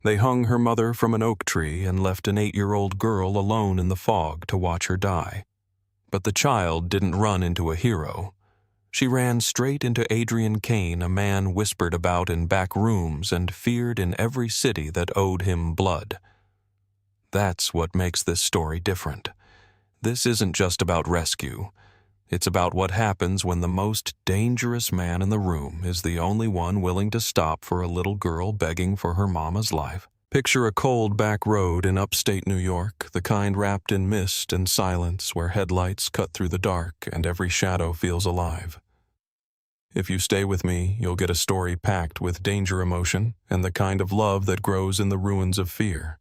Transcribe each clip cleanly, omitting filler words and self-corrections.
They hung her mother from an oak tree and left an 8-year-old girl alone in the fog to watch her die. But the child didn't run into a hero. She ran straight into Adrien Cain, a man whispered about in back rooms and feared in every city that owed him blood. That's what makes this story different. This isn't just about rescue. It's about what happens when the most dangerous man in the room is the only one willing to stop for a little girl begging for her mama's life. Picture a cold back road in upstate New York, the kind wrapped in mist and silence where headlights cut through the dark and every shadow feels alive. If you stay with me, you'll get a story packed with danger emotion and the kind of love that grows in the ruins of fear.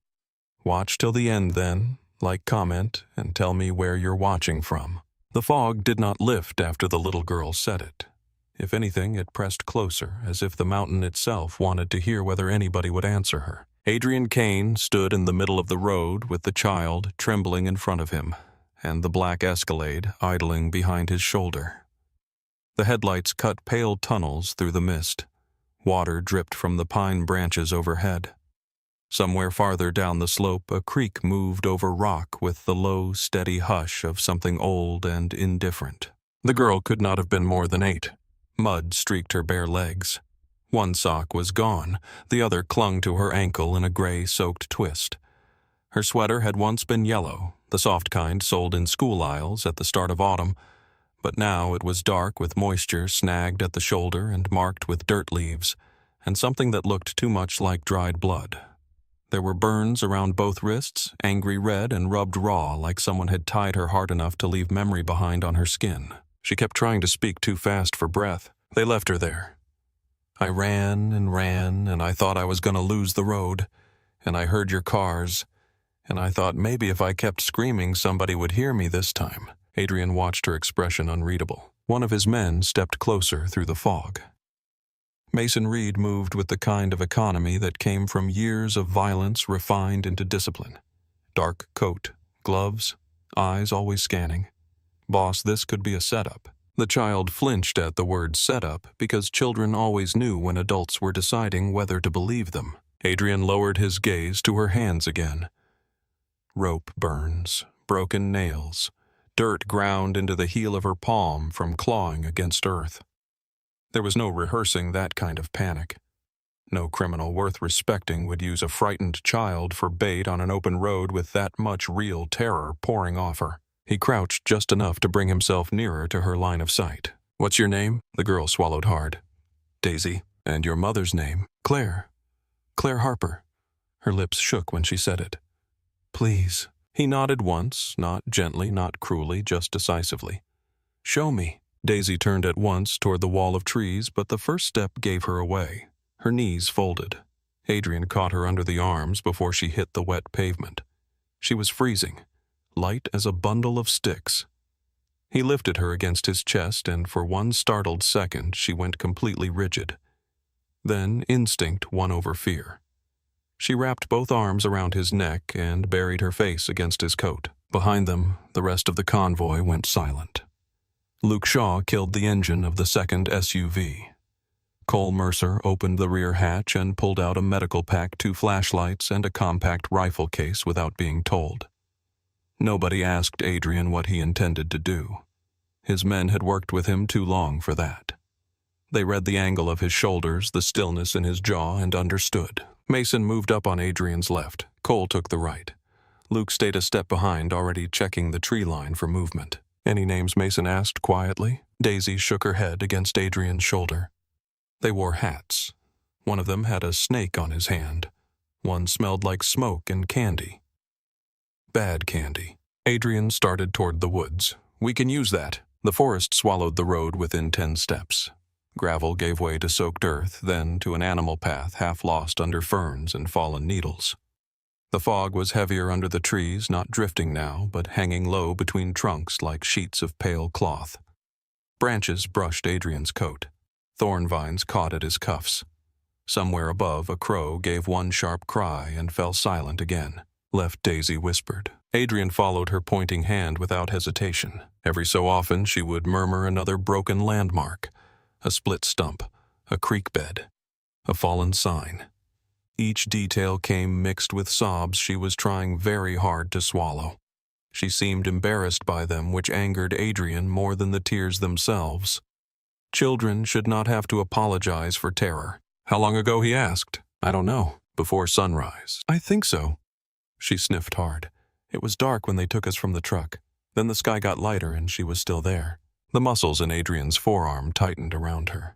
Watch till the end then, like, comment, and tell me where you're watching from. The fog did not lift after the little girl said it. If anything, it pressed closer, as if the mountain itself wanted to hear whether anybody would answer her. Adrien Cain stood in the middle of the road with the child trembling in front of him, and the black Escalade idling behind his shoulder. The headlights cut pale tunnels through the mist. Water dripped from the pine branches overhead. Somewhere farther down the slope, a creek moved over rock with the low, steady hush of something old and indifferent. The girl could not have been more than 8. Mud streaked her bare legs. One sock was gone, the other clung to her ankle in a gray-soaked twist. Her sweater had once been yellow, the soft kind sold in school aisles at the start of autumn, but now it was dark with moisture snagged at the shoulder and marked with dirt leaves, and something that looked too much like dried blood. There were burns around both wrists, angry red and rubbed raw like someone had tied her hard enough to leave memory behind on her skin. She kept trying to speak too fast for breath. They left her there. I ran, and I thought I was going to lose the road, and I heard your cars, and I thought maybe if I kept screaming somebody would hear me this time. Adrien watched her expression unreadable. One of his men stepped closer through the fog. Mason Reed moved with the kind of economy that came from years of violence refined into discipline. Dark coat, gloves, eyes always scanning. Boss, this could be a setup. The child flinched at the word setup because children always knew when adults were deciding whether to believe them. Adrien lowered his gaze to her hands again. Rope burns, broken nails, dirt ground into the heel of her palm from clawing against earth. There was no rehearsing that kind of panic. No criminal worth respecting would use a frightened child for bait on an open road with that much real terror pouring off her. He crouched just enough to bring himself nearer to her line of sight. "What's your name?" The girl swallowed hard. "Daisy. And your mother's name?" "Claire. Claire Harper." Her lips shook when she said it. "Please." He nodded once, not gently, not cruelly, just decisively. "Show me." Daisy turned at once toward the wall of trees, but the first step gave her away. Her knees folded. Adrien caught her under the arms before she hit the wet pavement. She was freezing, light as a bundle of sticks. He lifted her against his chest, and for one startled second she went completely rigid. Then instinct won over fear. She wrapped both arms around his neck and buried her face against his coat. Behind them, the rest of the convoy went silent. Luke Shaw killed the engine of the second SUV. Cole Mercer opened the rear hatch and pulled out a medical pack, 2 flashlights, and a compact rifle case without being told. Nobody asked Adrien what he intended to do. His men had worked with him too long for that. They read the angle of his shoulders, the stillness in his jaw, and understood. Mason moved up on Adrien's left. Cole took the right. Luke stayed a step behind, already checking the tree line for movement. "Any names?" Mason asked quietly. Daisy shook her head against Adrien's shoulder. They wore hats. One of them had a snake on his hand. One smelled like smoke and candy. Bad candy. Adrien started toward the woods. "We can use that." The forest swallowed the road within 10 steps. Gravel gave way to soaked earth, then to an animal path half lost under ferns and fallen needles. The fog was heavier under the trees, not drifting now, but hanging low between trunks like sheets of pale cloth. Branches brushed Adrien's coat. Thorn vines caught at his cuffs. Somewhere above, a crow gave one sharp cry and fell silent again. Left Daisy whispered. Adrien followed her pointing hand without hesitation. Every so often she would murmur another broken landmark, a split stump, a creek bed, a fallen sign. Each detail came mixed with sobs she was trying very hard to swallow. She seemed embarrassed by them, which angered Adrien more than the tears themselves. Children should not have to apologize for terror. How long ago, he asked. I don't know. Before sunrise. I think so. She sniffed hard. It was dark when they took us from the truck. Then the sky got lighter and she was still there. The muscles in Adrien's forearm tightened around her.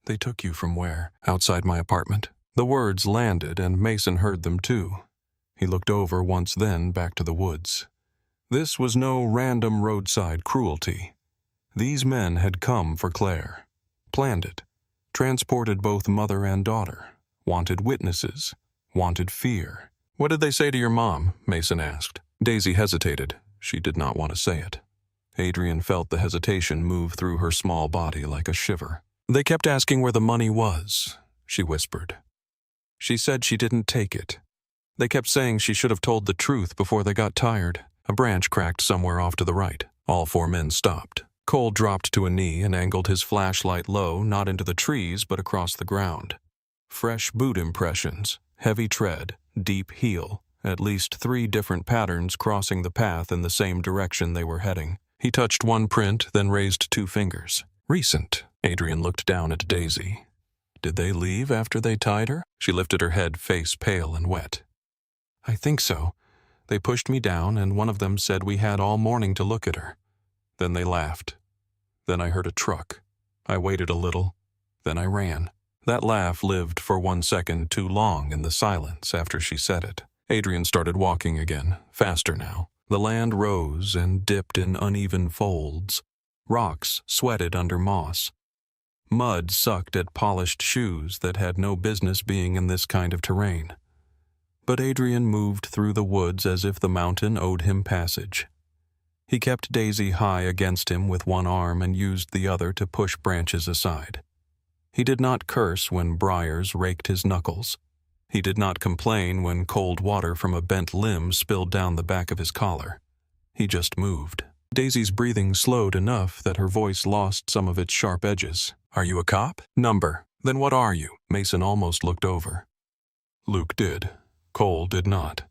They took you from where? Outside my apartment. The words landed and Mason heard them too. He looked over once, then back to the woods. This was no random roadside cruelty. These men had come for Claire. Planned it. Transported both mother and daughter. Wanted witnesses. Wanted fear. What did they say to your mom? Mason asked. Daisy hesitated. She did not want to say it. Adrien felt the hesitation move through her small body like a shiver. They kept asking where the money was, she whispered. She said she didn't take it. They kept saying she should have told the truth before they got tired. A branch cracked somewhere off to the right. All four men stopped. Cole dropped to a knee and angled his flashlight low, not into the trees, but across the ground. Fresh boot impressions, heavy tread, deep heel, at least 3 different patterns crossing the path in the same direction they were heading. He touched one print, then raised 2 fingers. Recent. Adrien looked down at Daisy. Did they leave after they tied her? She lifted her head, face pale and wet. I think so. They pushed me down, and one of them said we had all morning to look at her. Then they laughed. Then I heard a truck. I waited a little. Then I ran. That laugh lived for 1 second too long in the silence after she said it. Adrien started walking again, faster now. The land rose and dipped in uneven folds. Rocks sweated under moss. Mud sucked at polished shoes that had no business being in this kind of terrain. But Adrien moved through the woods as if the mountain owed him passage. He kept Daisy high against him with one arm and used the other to push branches aside. He did not curse when briars raked his knuckles. He did not complain when cold water from a bent limb spilled down the back of his collar. He just moved. Daisy's breathing slowed enough that her voice lost some of its sharp edges. Are you a cop? Number. Then what are you? Mason almost looked over. Luke did. Cole did not.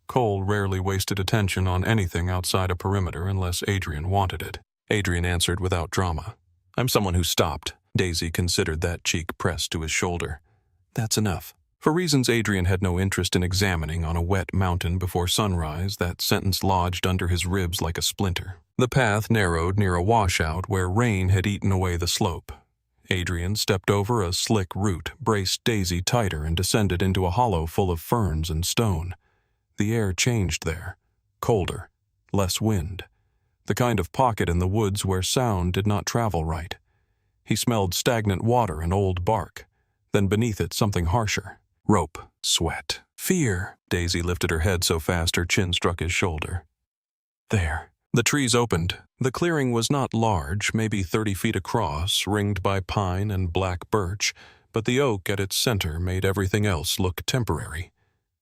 Cole rarely wasted attention on anything outside a perimeter unless Adrien wanted it. Adrien answered without drama. I'm someone who stopped. Daisy considered that cheek pressed to his shoulder. That's enough. For reasons Adrien had no interest in examining on a wet mountain before sunrise, that sentence lodged under his ribs like a splinter. The path narrowed near a washout where rain had eaten away the slope. Adrien stepped over a slick root, braced Daisy tighter, and descended into a hollow full of ferns and stone. The air changed there. Colder. Less wind. The kind of pocket in the woods where sound did not travel right. He smelled stagnant water and old bark. Then beneath it something harsher. Rope. Sweat. Fear. Daisy lifted her head so fast her chin struck his shoulder. There. The trees opened. The clearing was not large, maybe 30 feet across, ringed by pine and black birch, but the oak at its center made everything else look temporary.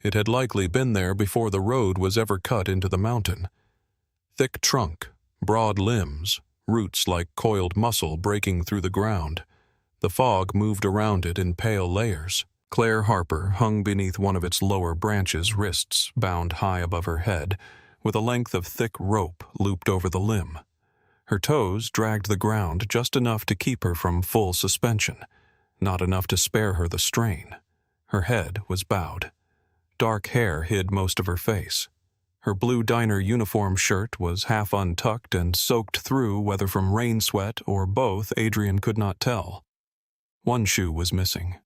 It had likely been there before the road was ever cut into the mountain. Thick trunk, broad limbs, roots like coiled muscle breaking through the ground. The fog moved around it in pale layers. Claire Harper hung beneath one of its lower branches, wrists bound high above her head, with a length of thick rope looped over the limb. Her toes dragged the ground just enough to keep her from full suspension, not enough to spare her the strain. Her head was bowed. Dark hair hid most of her face. Her blue diner uniform shirt was half untucked and soaked through, whether from rain sweat or both, Adrien could not tell. One shoe was missing.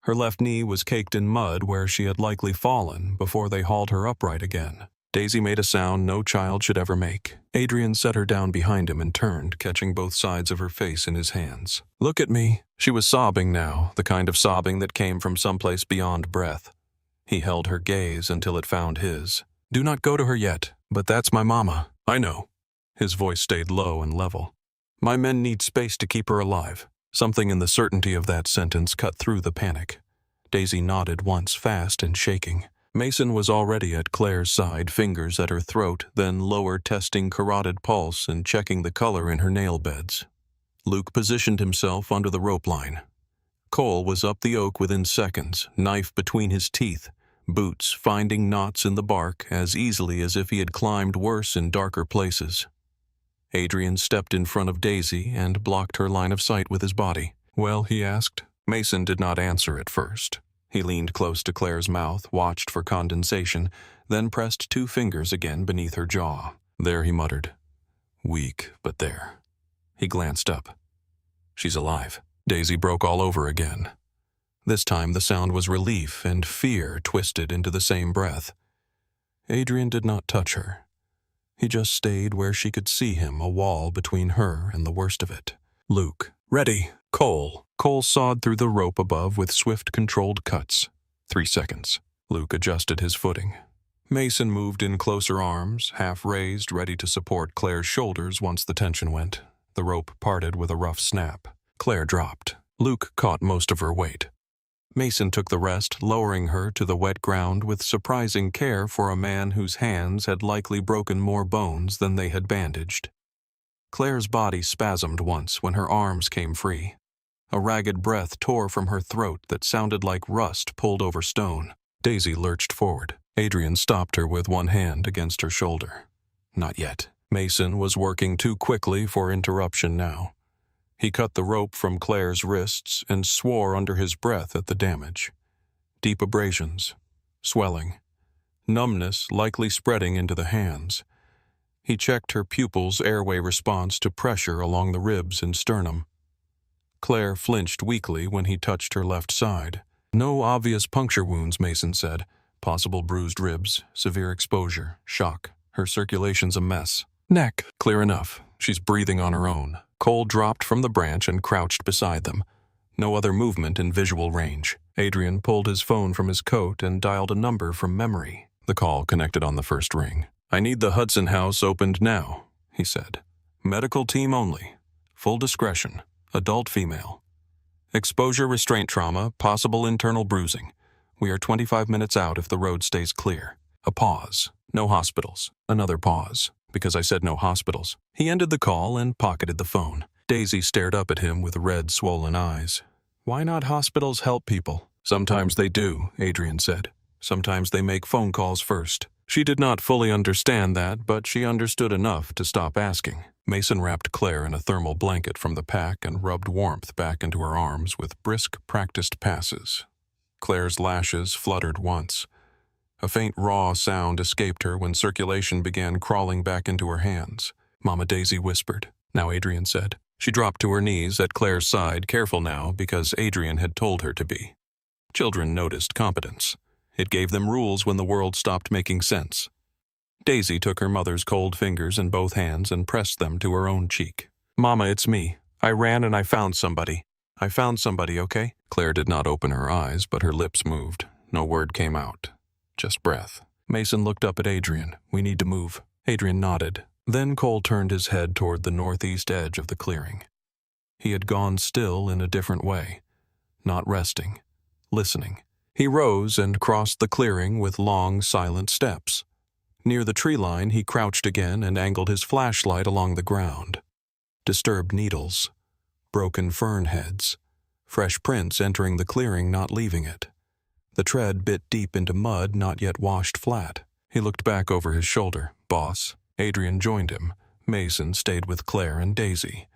Her left knee was caked in mud where she had likely fallen before they hauled her upright again. Daisy made a sound no child should ever make. Adrien set her down behind him and turned, catching both sides of her face in his hands. Look at me. She was sobbing now, the kind of sobbing that came from someplace beyond breath. He held her gaze until it found his. Do not go to her yet, but that's my mama. I know. His voice stayed low and level. My men need space to keep her alive. Something in the certainty of that sentence cut through the panic. Daisy nodded once, fast and shaking. Mason was already at Claire's side, fingers at her throat, then lower testing carotid pulse and checking the color in her nail beds. Luke positioned himself under the rope line. Cole was up the oak within seconds, knife between his teeth, boots finding knots in the bark as easily as if he had climbed worse in darker places. Adrien stepped in front of Daisy and blocked her line of sight with his body. "Well?" he asked. Mason did not answer at first. He leaned close to Claire's mouth, watched for condensation, then pressed 2 fingers again beneath her jaw. "There," he muttered. "Weak, but there." He glanced up. "She's alive." Daisy broke all over again. This time the sound was relief and fear twisted into the same breath. Adrien did not touch her. He just stayed where she could see him, a wall between her and the worst of it. "Luke. Ready. Cole." Cole sawed through the rope above with swift, controlled cuts. 3 seconds. Luke adjusted his footing. Mason moved in closer, arms half raised, ready to support Claire's shoulders once the tension went. The rope parted with a rough snap. Claire dropped. Luke caught most of her weight. Mason took the rest, lowering her to the wet ground with surprising care for a man whose hands had likely broken more bones than they had bandaged. Claire's body spasmed once when her arms came free. A ragged breath tore from her throat that sounded like rust pulled over stone. Daisy lurched forward. Adrien stopped her with one hand against her shoulder. Not yet. Mason was working too quickly for interruption now. He cut the rope from Claire's wrists and swore under his breath at the damage. Deep abrasions, swelling, numbness likely spreading into the hands. He checked her pupils' airway response to pressure along the ribs and sternum. Claire flinched weakly when he touched her left side. "No obvious puncture wounds," Mason said. "Possible bruised ribs, severe exposure, shock. Her circulation's a mess. Neck, clear enough. She's breathing on her own." Cole dropped from the branch and crouched beside them. No other movement in visual range. Adrien pulled his phone from his coat and dialed a number from memory. The call connected on the first ring. "I need the Hudson House opened now," he said. "Medical team only. Full discretion. Adult female. Exposure restraint trauma, possible internal bruising. We are 25 minutes out if the road stays clear." A pause. "No hospitals." Another pause. "Because I said no hospitals." He ended the call and pocketed the phone. Daisy stared up at him with red, swollen eyes. "Why not hospitals help people?" "Sometimes they do," Adrien said. "Sometimes they make phone calls first." She did not fully understand that, but she understood enough to stop asking. Mason wrapped Claire in a thermal blanket from the pack and rubbed warmth back into her arms with brisk, practiced passes. Claire's lashes fluttered once. A faint raw sound escaped her when circulation began crawling back into her hands. "Mama," Daisy whispered. "Now," Adrien said. She dropped to her knees at Claire's side, careful now because Adrien had told her to be. Children noticed competence. It gave them rules when the world stopped making sense. Daisy took her mother's cold fingers in both hands and pressed them to her own cheek. "Mama, it's me. I ran and I found somebody. I found somebody, okay?" Claire did not open her eyes, but her lips moved. No word came out. Just breath. Mason looked up at Adrien. "We need to move." Adrien nodded. Then Cole turned his head toward the northeast edge of the clearing. He had gone still in a different way. Not resting. Listening. He rose and crossed the clearing with long, silent steps. Near the tree line, he crouched again and angled his flashlight along the ground. Disturbed needles. Broken fern heads. Fresh prints entering the clearing, not leaving it. The tread bit deep into mud not yet washed flat. He looked back over his shoulder. Boss. Adrien joined him. Mason stayed with Claire and Daisy.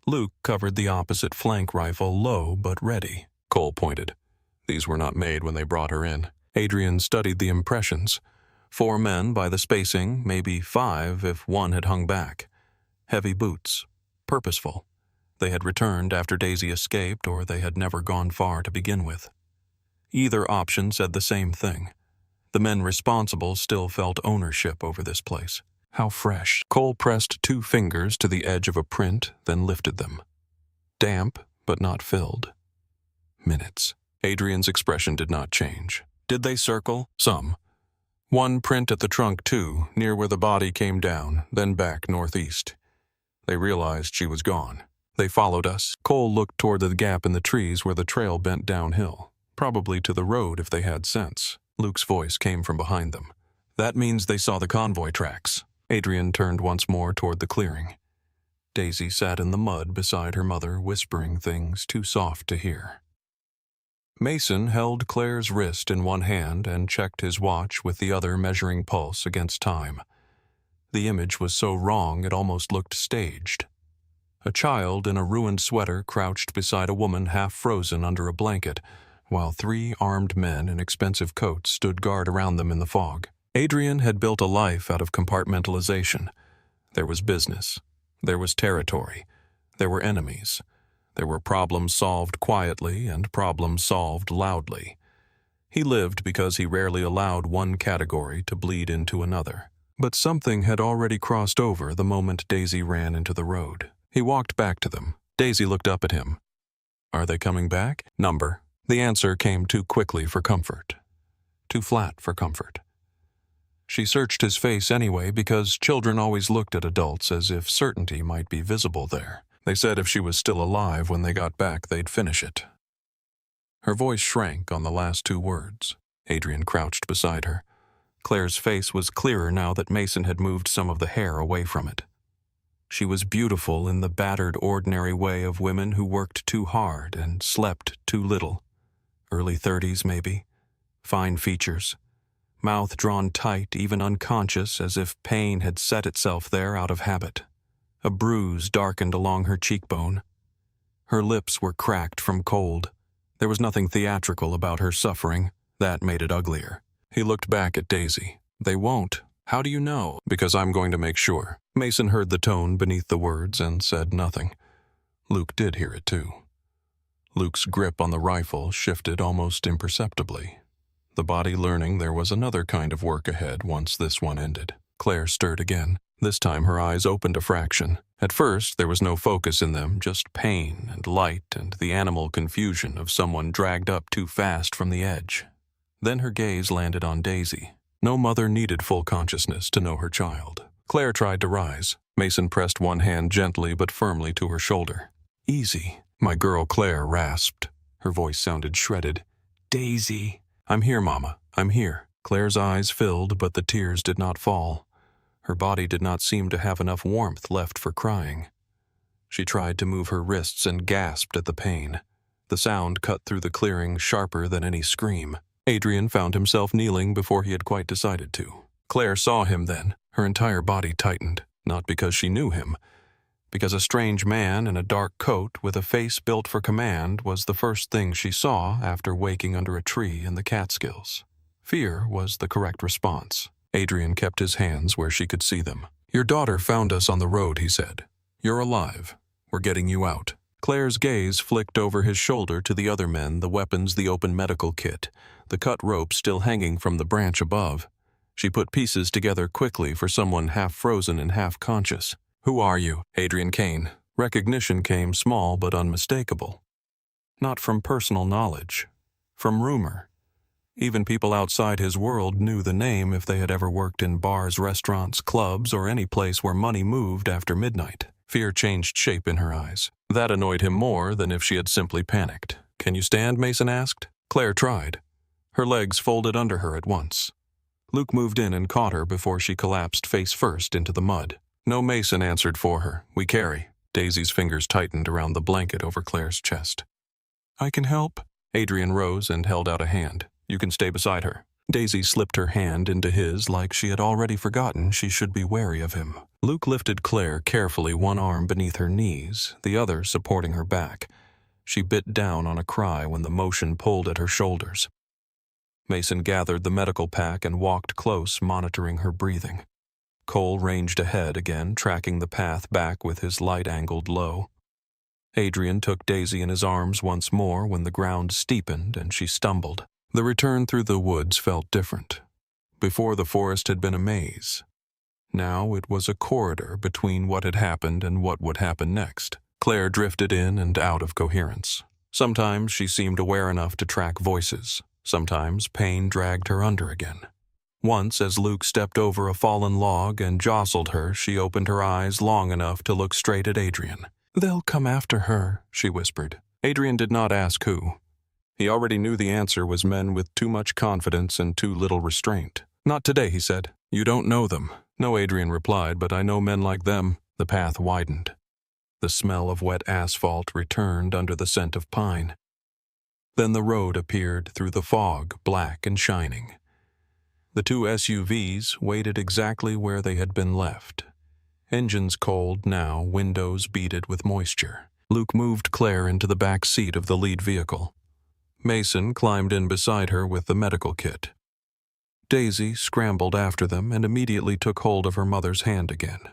Luke covered the opposite flank rifle, low but ready. Cole pointed. These were not made when they brought her in. Adrien studied the impressions. 4 men by the spacing, maybe 5 if one had hung back. Heavy boots. Purposeful. They had returned after Daisy escaped, or they had never gone far to begin with. Either option said the same thing. The men responsible still felt ownership over this place. How fresh. Cole pressed 2 fingers to the edge of a print, then lifted them. Damp, but not filled. Minutes. Adrien's expression did not change. Did they circle? Some. One print at the trunk, too, near where the body came down, then back northeast. They realized she was gone. They followed us. Cole looked toward the gap in the trees where the trail bent downhill. Probably to the road if they had sense. Luke's voice came from behind them. That means they saw the convoy tracks. Adrien turned once more toward the clearing. Daisy sat in the mud beside her mother, whispering things too soft to hear. Mason held Claire's wrist in one hand and checked his watch with the other, measuring pulse against time. The image was so wrong it almost looked staged. A child in a ruined sweater crouched beside a woman half frozen under a blanket, while 3 armed men in expensive coats stood guard around them in the fog. Adrien had built a life out of compartmentalization. There was business. There was territory. There were enemies. There were problems solved quietly and problems solved loudly. He lived because he rarely allowed one category to bleed into another. But something had already crossed over the moment Daisy ran into the road. He walked back to them. Daisy looked up at him. "Are they coming back?" "Number." The answer came too quickly for comfort. Too flat for comfort. She searched his face anyway because children always looked at adults as if certainty might be visible there. They said if she was still alive when they got back, they'd finish it. Her voice shrank on the last 2 words. Adrien crouched beside her. Claire's face was clearer now that Mason had moved some of the hair away from it. She was beautiful in the battered, ordinary way of women who worked too hard and slept too little. Early 30s, maybe. Fine features. Mouth drawn tight, even unconscious, as if pain had set itself there out of habit. A bruise darkened along her cheekbone. Her lips were cracked from cold. There was nothing theatrical about her suffering. That made it uglier. He looked back at Daisy. "They won't. How do you know?" "Because I'm going to make sure." Mason heard the tone beneath the words and said nothing. Luke did hear it too. Luke's grip on the rifle shifted almost imperceptibly, the body learning there was another kind of work ahead once this one ended. Claire stirred again. This time her eyes opened a fraction. At first there was no focus in them, just pain and light and the animal confusion of someone dragged up too fast from the edge. Then her gaze landed on Daisy. No mother needed full consciousness to know her child. Claire tried to rise. Mason pressed one hand gently but firmly to her shoulder. "Easy." "My girl," Claire rasped. Her voice sounded shredded. "Daisy." "I'm here, Mama. I'm here." Claire's eyes filled, but the tears did not fall. Her body did not seem to have enough warmth left for crying. She tried to move her wrists and gasped at the pain. The sound cut through the clearing sharper than any scream. Adrien found himself kneeling before he had quite decided to. Claire saw him then. Her entire body tightened, not because she knew him, because a strange man in a dark coat with a face built for command was the first thing she saw after waking under a tree in the Catskills. Fear was the correct response. Adrien kept his hands where she could see them. "Your daughter found us on the road," he said. "You're alive. We're getting you out." Claire's gaze flicked over his shoulder to the other men, the weapons, the open medical kit, the cut rope still hanging from the branch above. She put pieces together quickly for someone half frozen and half conscious. "Who are you?" "Adrien Cain." Recognition came small but unmistakable. Not from personal knowledge, from rumor. Even people outside his world knew the name if they had ever worked in bars, restaurants, clubs, or any place where money moved after midnight. Fear changed shape in her eyes. That annoyed him more than if she had simply panicked. "Can you stand?" Mason asked. Claire tried. Her legs folded under her at once. Luke moved in and caught her before she collapsed face first into the mud. No, Mason answered for her. "We carry." Daisy's fingers tightened around the blanket over Claire's chest. "I can help." Adrien rose and held out a hand. "You can stay beside her." Daisy slipped her hand into his like she had already forgotten she should be wary of him. Luke lifted Claire carefully, one arm beneath her knees, the other supporting her back. She bit down on a cry when the motion pulled at her shoulders. Mason gathered the medical pack and walked close, monitoring her breathing. Cole ranged ahead again, tracking the path back with his light-angled low. Adrien took Daisy in his arms once more when the ground steepened and she stumbled. The return through the woods felt different. Before, the forest had been a maze. Now it was a corridor between what had happened and what would happen next. Claire drifted in and out of coherence. Sometimes she seemed aware enough to track voices. Sometimes pain dragged her under again. Once, as Luke stepped over a fallen log and jostled her, she opened her eyes long enough to look straight at Adrien. "They'll come after her," she whispered. Adrien did not ask who. He already knew the answer was men with too much confidence and too little restraint. "Not today," he said. "You don't know them." "No," Adrien replied, "but I know men like them." The path widened. The smell of wet asphalt returned under the scent of pine. Then the road appeared through the fog, black and shining. The two SUVs waited exactly where they had been left. Engines cold now, windows beaded with moisture. Luke moved Claire into the back seat of the lead vehicle. Mason climbed in beside her with the medical kit. Daisy scrambled after them and immediately took hold of her mother's hand again.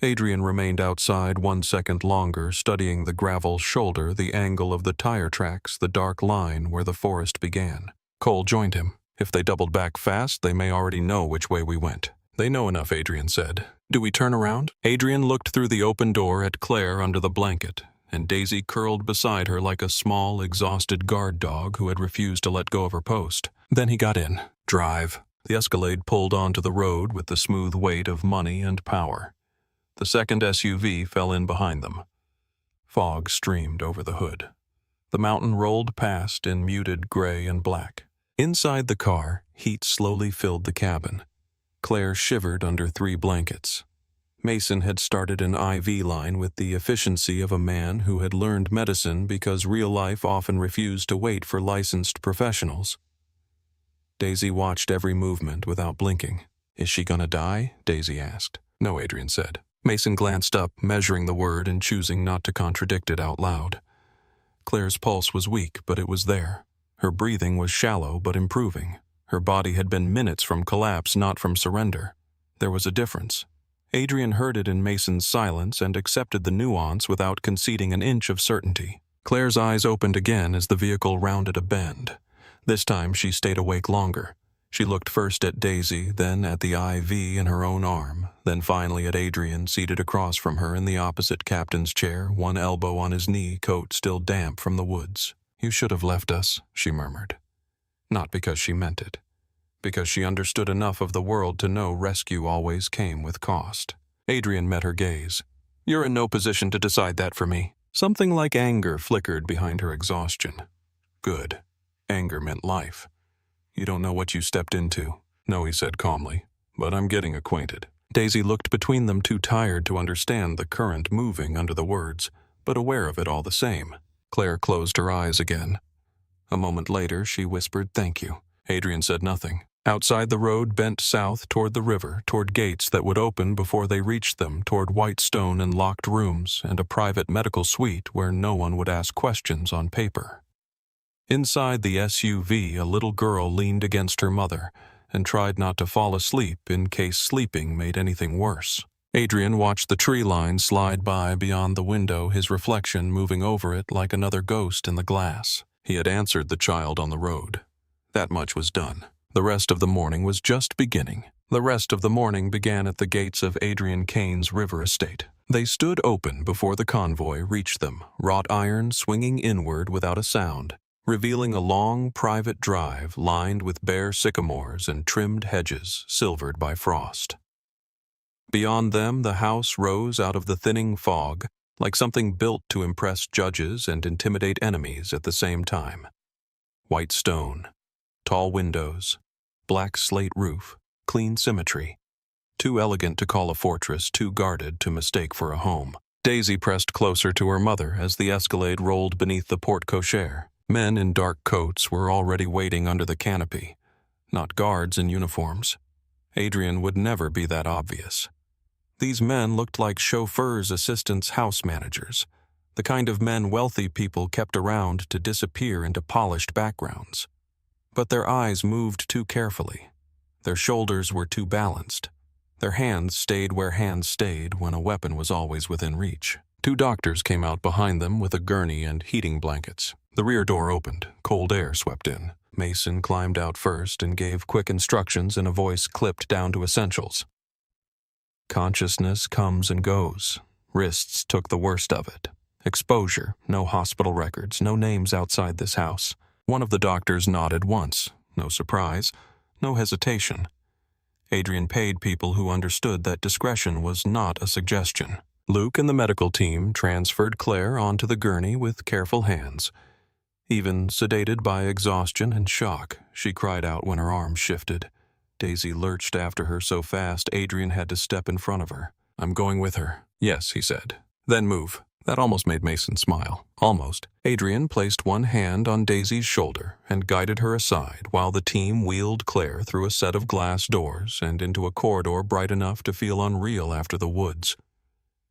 Adrien remained outside 1 second longer, studying the gravel shoulder, the angle of the tire tracks, the dark line where the forest began. Cole joined him. If they doubled back fast, they may already know which way we went. They know enough, Adrien said. Do we turn around? Adrien looked through the open door at Claire under the blanket, and Daisy curled beside her like a small, exhausted guard dog who had refused to let go of her post. Then he got in. Drive. The Escalade pulled onto the road with the smooth weight of money and power. The second SUV fell in behind them. Fog streamed over the hood. The mountain rolled past in muted gray and black. Inside the car, heat slowly filled the cabin. Claire shivered under 3 blankets. Mason had started an IV line with the efficiency of a man who had learned medicine because real life often refused to wait for licensed professionals. Daisy watched every movement without blinking. Is she gonna die? Daisy asked. No, Adrien said. Mason glanced up, measuring the word and choosing not to contradict it out loud. Claire's pulse was weak, but it was there. Her breathing was shallow but improving. Her body had been minutes from collapse, not from surrender. There was a difference. Adrien heard it in Mason's silence and accepted the nuance without conceding an inch of certainty. Claire's eyes opened again as the vehicle rounded a bend. This time she stayed awake longer. She looked first at Daisy, then at the IV in her own arm, then finally at Adrien seated across from her in the opposite captain's chair, one elbow on his knee, coat still damp from the woods. You should have left us, she murmured. Not because she meant it. Because she understood enough of the world to know rescue always came with cost. Adrien met her gaze. You're in no position to decide that for me. Something like anger flickered behind her exhaustion. Good. Anger meant life. You don't know what you stepped into. No, he said calmly, but I'm getting acquainted. Daisy looked between them, too tired to understand the current moving under the words, but aware of it all the same. Claire closed her eyes again. A moment later, she whispered thank you. Adrien said nothing. Outside, the road bent south toward the river, toward gates that would open before they reached them, toward white stone and locked rooms and a private medical suite where no one would ask questions on paper. Inside the SUV, a little girl leaned against her mother and tried not to fall asleep in case sleeping made anything worse. Adrien watched the tree line slide by beyond the window, his reflection moving over it like another ghost in the glass. He had answered the child on the road. That much was done. The rest of the morning was just beginning. The rest of the morning began at the gates of Adrien Cain's river estate. They stood open before the convoy reached them, wrought iron swinging inward without a sound, revealing a long private drive lined with bare sycamores and trimmed hedges silvered by frost. Beyond them, the house rose out of the thinning fog, like something built to impress judges and intimidate enemies at the same time. White stone, tall windows, black slate roof, clean symmetry. Too elegant to call a fortress, too guarded to mistake for a home. Daisy pressed closer to her mother as the Escalade rolled beneath the porte-cochere. Men in dark coats were already waiting under the canopy, not guards in uniforms. Adrien would never be that obvious. These men looked like chauffeurs, assistants, house managers, the kind of men wealthy people kept around to disappear into polished backgrounds. But their eyes moved too carefully. Their shoulders were too balanced. Their hands stayed where hands stayed when a weapon was always within reach. 2 doctors came out behind them with a gurney and heating blankets. The rear door opened. Cold air swept in. Mason climbed out first and gave quick instructions in a voice clipped down to essentials. Consciousness comes and goes. Wrists took the worst of it. Exposure, no hospital records, no names outside this house. One of the doctors nodded once. No surprise, no hesitation. Adrien paid people who understood that discretion was not a suggestion. Luke and the medical team transferred Claire onto the gurney with careful hands. Even sedated by exhaustion and shock, she cried out when her arms shifted. Daisy lurched after her so fast Adrien had to step in front of her. I'm going with her. Yes, he said. Then move. That almost made Mason smile. Almost. Adrien placed one hand on Daisy's shoulder and guided her aside while the team wheeled Claire through a set of glass doors and into a corridor bright enough to feel unreal after the woods.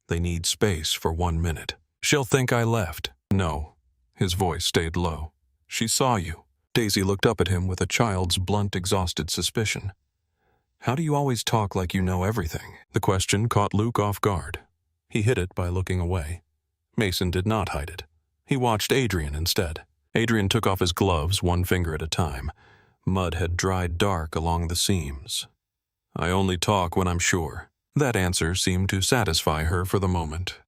They need space for 1 minute. She'll think I left. No. His voice stayed low. She saw you. Daisy looked up at him with a child's blunt, exhausted suspicion. How do you always talk like you know everything? The question caught Luke off guard. He hid it by looking away. Mason did not hide it. He watched Adrien instead. Adrien took off his gloves, one finger at a time. Mud had dried dark along the seams. I only talk when I'm sure. That answer seemed to satisfy her for the moment.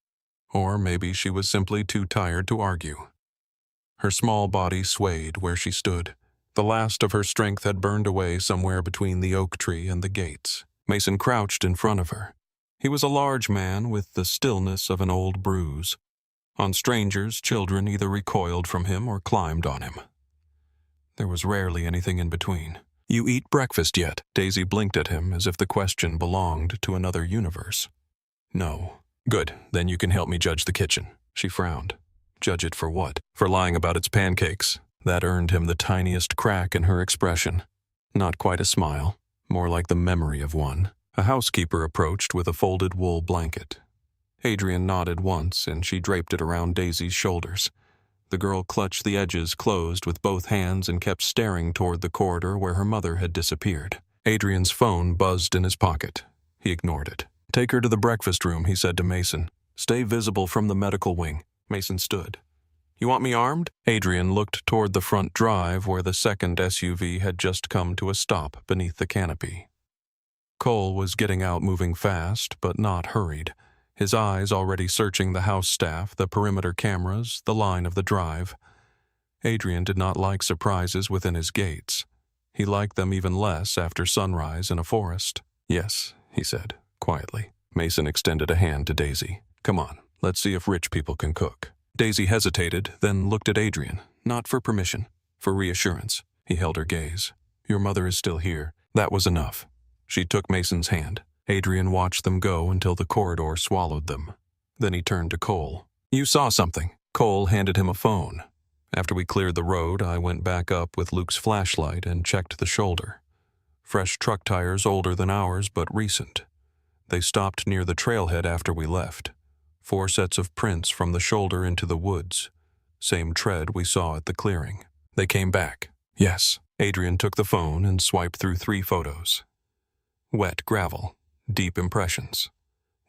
Or maybe she was simply too tired to argue. Her small body swayed where she stood. The last of her strength had burned away somewhere between the oak tree and the gates. Mason crouched in front of her. He was a large man with the stillness of an old bruise. On strangers, children either recoiled from him or climbed on him. There was rarely anything in between. You eat breakfast yet? Daisy blinked at him as if the question belonged to another universe. No. Good, then you can help me judge the kitchen. She frowned. Judge it for what? For lying about its pancakes. That earned him the tiniest crack in her expression. Not quite a smile, more like the memory of one. A housekeeper approached with a folded wool blanket. Adrien nodded once, and she draped it around Daisy's shoulders. The girl clutched the edges closed with both hands and kept staring toward the corridor where her mother had disappeared. Adrien's phone buzzed in his pocket. He ignored it. Take her to the breakfast room, he said to Mason. Stay visible from the medical wing. Mason stood. You want me armed? Adrien looked toward the front drive where the second SUV had just come to a stop beneath the canopy. Cole was getting out moving fast, but not hurried. His eyes already searching the house staff, the perimeter cameras, the line of the drive. Adrien did not like surprises within his gates. He liked them even less after sunrise in a forest. Yes, he said, quietly. Mason extended a hand to Daisy. Come on, let's see if rich people can cook. Daisy hesitated, then looked at Adrien, not for permission, for reassurance. He held her gaze. Your mother is still here. That was enough. She took Mason's hand. Adrien watched them go until the corridor swallowed them. Then he turned to Cole. You saw something. Cole handed him a phone. After we cleared the road, I went back up with Luke's flashlight and checked the shoulder. Fresh truck tires older than ours, but recent. They stopped near the trailhead after we left. 4 sets of prints from the shoulder into the woods. Same tread we saw at the clearing. They came back. Yes. Adrien took the phone and swiped through 3 photos. Wet gravel. Deep impressions.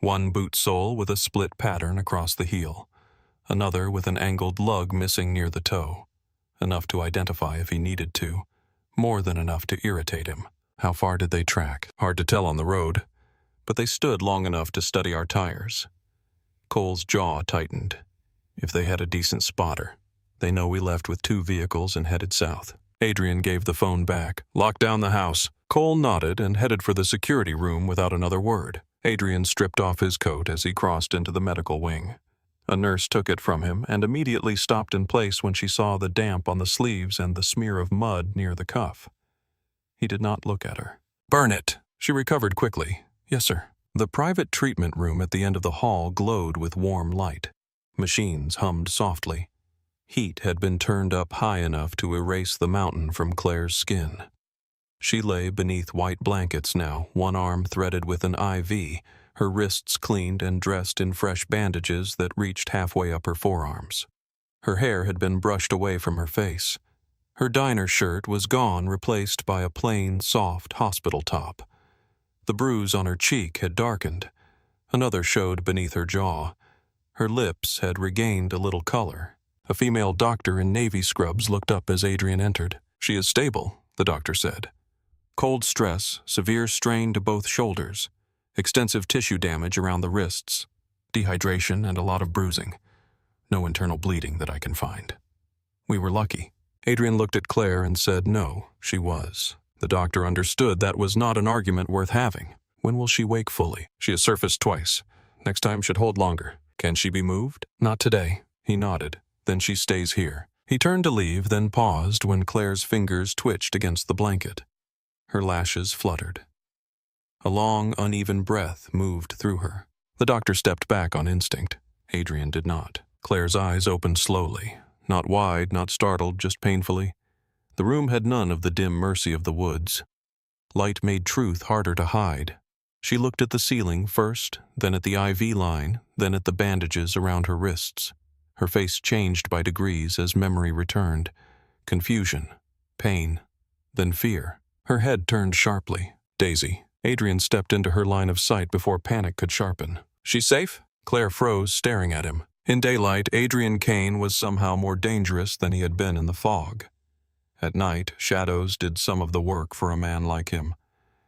One boot sole with a split pattern across the heel. Another with an angled lug missing near the toe. Enough to identify if he needed to. More than enough to irritate him. How far did they track? Hard to tell on the road. But they stood long enough to study our tires. Cole's jaw tightened. If they had a decent spotter. They know we left with 2 vehicles and headed south. Adrien gave the phone back. Lock down the house. Cole nodded and headed for the security room without another word. Adrien stripped off his coat as he crossed into the medical wing. A nurse took it from him and immediately stopped in place when she saw the damp on the sleeves and the smear of mud near the cuff. He did not look at her. Burn it! She recovered quickly. Yes, sir. The private treatment room at the end of the hall glowed with warm light. Machines hummed softly. Heat had been turned up high enough to erase the mountain from Claire's skin. She lay beneath white blankets now, one arm threaded with an IV, her wrists cleaned and dressed in fresh bandages that reached halfway up her forearms. Her hair had been brushed away from her face. Her diner shirt was gone, replaced by a plain, soft hospital top. The bruise on her cheek had darkened. Another showed beneath her jaw. Her lips had regained a little color. A female doctor in navy scrubs looked up as Adrien entered. She is stable, the doctor said. Cold stress, severe strain to both shoulders, extensive tissue damage around the wrists, dehydration and a lot of bruising. No internal bleeding that I can find. We were lucky. Adrien looked at Claire and said no, she was. The doctor understood that was not an argument worth having. When will she wake fully? She has surfaced twice. Next time should hold longer. Can she be moved? Not today. He nodded. Then she stays here. He turned to leave, then paused when Claire's fingers twitched against the blanket. Her lashes fluttered. A long, uneven breath moved through her. The doctor stepped back on instinct. Adrien did not. Claire's eyes opened slowly. Not wide, not startled, just painfully. The room had none of the dim mercy of the woods. Light made truth harder to hide. She looked at the ceiling first, then at the IV line, then at the bandages around her wrists. Her face changed by degrees as memory returned. Confusion, pain, then fear. Her head turned sharply. Daisy. Adrien stepped into her line of sight before panic could sharpen. She's safe? Claire froze, staring at him. In daylight, Adrien Cain was somehow more dangerous than he had been in the fog. At night, shadows did some of the work for a man like him.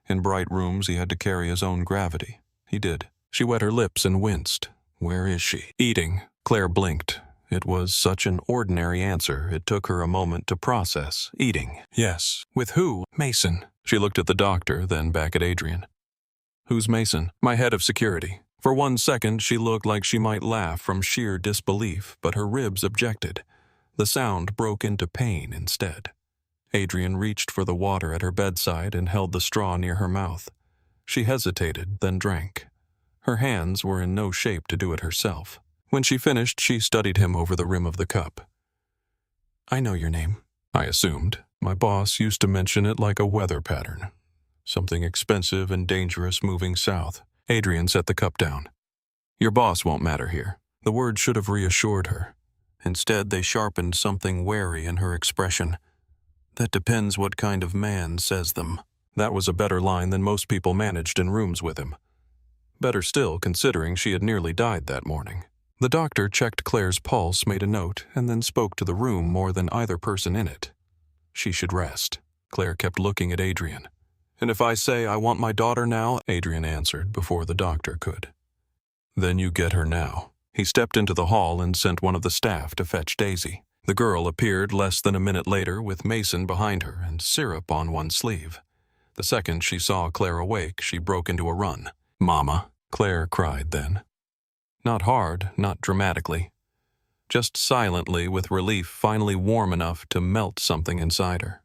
In bright rooms, he had to carry his own gravity. He did. She wet her lips and winced. Where is she? Eating. Claire blinked. It was such an ordinary answer, it took her a moment to process. Eating. Yes. With who? Mason. She looked at the doctor, then back at Adrien. Who's Mason? My head of security. For 1 second, she looked like she might laugh from sheer disbelief, but her ribs objected. The sound broke into pain instead. Adrien reached for the water at her bedside and held the straw near her mouth. She hesitated, then drank. Her hands were in no shape to do it herself. When she finished, she studied him over the rim of the cup. I know your name, I assumed. My boss used to mention it like a weather pattern. Something expensive and dangerous moving south. Adrien set the cup down. Your boss won't matter here. The words should have reassured her. Instead, they sharpened something wary in her expression. That depends what kind of man says them. That was a better line than most people managed in rooms with him. Better still, considering she had nearly died that morning. The doctor checked Claire's pulse, made a note, and then spoke to the room more than either person in it. She should rest. Claire kept looking at Adrien. And if I say I want my daughter now, Adrien answered before the doctor could. Then you get her now. He stepped into the hall and sent one of the staff to fetch Daisy. The girl appeared less than a minute later with Mason behind her and syrup on one sleeve. The second she saw Claire awake, she broke into a run. Mama, Claire cried then. Not hard, not dramatically. Just silently, with relief finally warm enough to melt something inside her.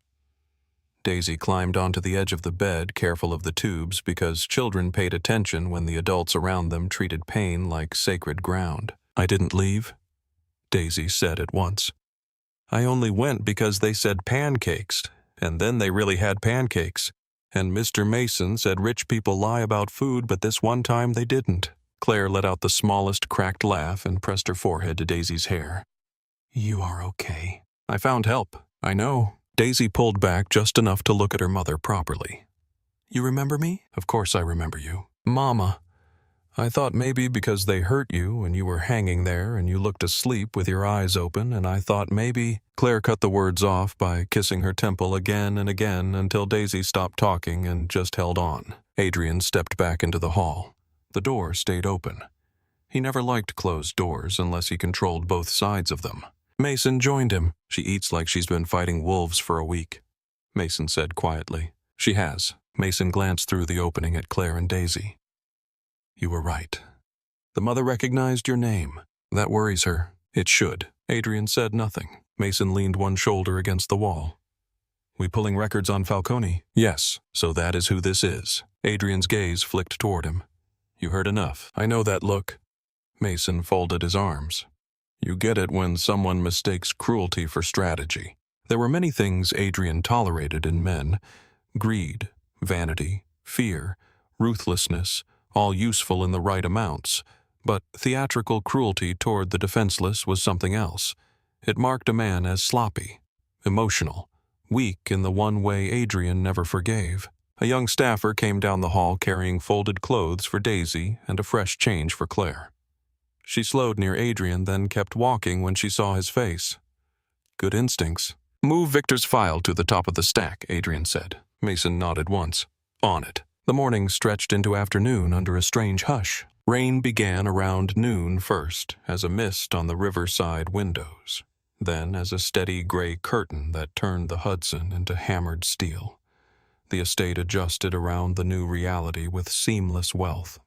Daisy climbed onto the edge of the bed, careful of the tubes, because children paid attention when the adults around them treated pain like sacred ground. I didn't leave, Daisy said at once. I only went because they said pancakes, and then they really had pancakes. And Mr. Mason said rich people lie about food, but this one time they didn't. Claire let out the smallest cracked laugh and pressed her forehead to Daisy's hair. You are okay. I found help. I know. Daisy pulled back just enough to look at her mother properly. You remember me? Of course I remember you. Mama. I thought maybe because they hurt you and you were hanging there and you looked asleep with your eyes open, and I thought maybe... Claire cut the words off by kissing her temple again and again until Daisy stopped talking and just held on. Adrien stepped back into the hall. The door stayed open. He never liked closed doors unless he controlled both sides of them. Mason joined him. She eats like she's been fighting wolves for a week, Mason said quietly. She has. Mason glanced through the opening at Claire and Daisy. You were right. The mother recognized your name. That worries her. It should. Adrien said nothing. Mason leaned one shoulder against the wall. We pulling records on Falcone? Yes, so that is who this is. Adrien's gaze flicked toward him. You heard enough. I know that look. Mason folded his arms. You get it when someone mistakes cruelty for strategy. There were many things Adrien tolerated in men. Greed, vanity, fear, ruthlessness, all useful in the right amounts. But theatrical cruelty toward the defenseless was something else. It marked a man as sloppy, emotional, weak in the one way Adrien never forgave. A young staffer came down the hall carrying folded clothes for Daisy and a fresh change for Claire. She slowed near Adrien, then kept walking when she saw his face. Good instincts. Move Victor's file to the top of the stack, Adrien said. Mason nodded once. On it. The morning stretched into afternoon under a strange hush. Rain began around noon first, as a mist on the riverside windows, then as a steady gray curtain that turned the Hudson into hammered steel. The estate adjusted around the new reality with seamless wealth.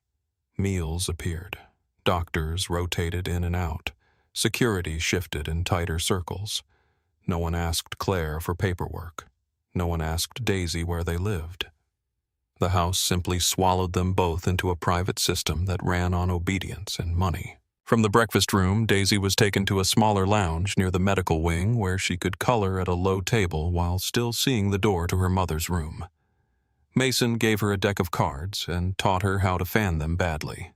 Meals appeared. Doctors rotated in and out. Security shifted in tighter circles. No one asked Claire for paperwork. No one asked Daisy where they lived. The house simply swallowed them both into a private system that ran on obedience and money. From the breakfast room, Daisy was taken to a smaller lounge near the medical wing where she could color at a low table while still seeing the door to her mother's room. Mason gave her a deck of cards and taught her how to fan them badly.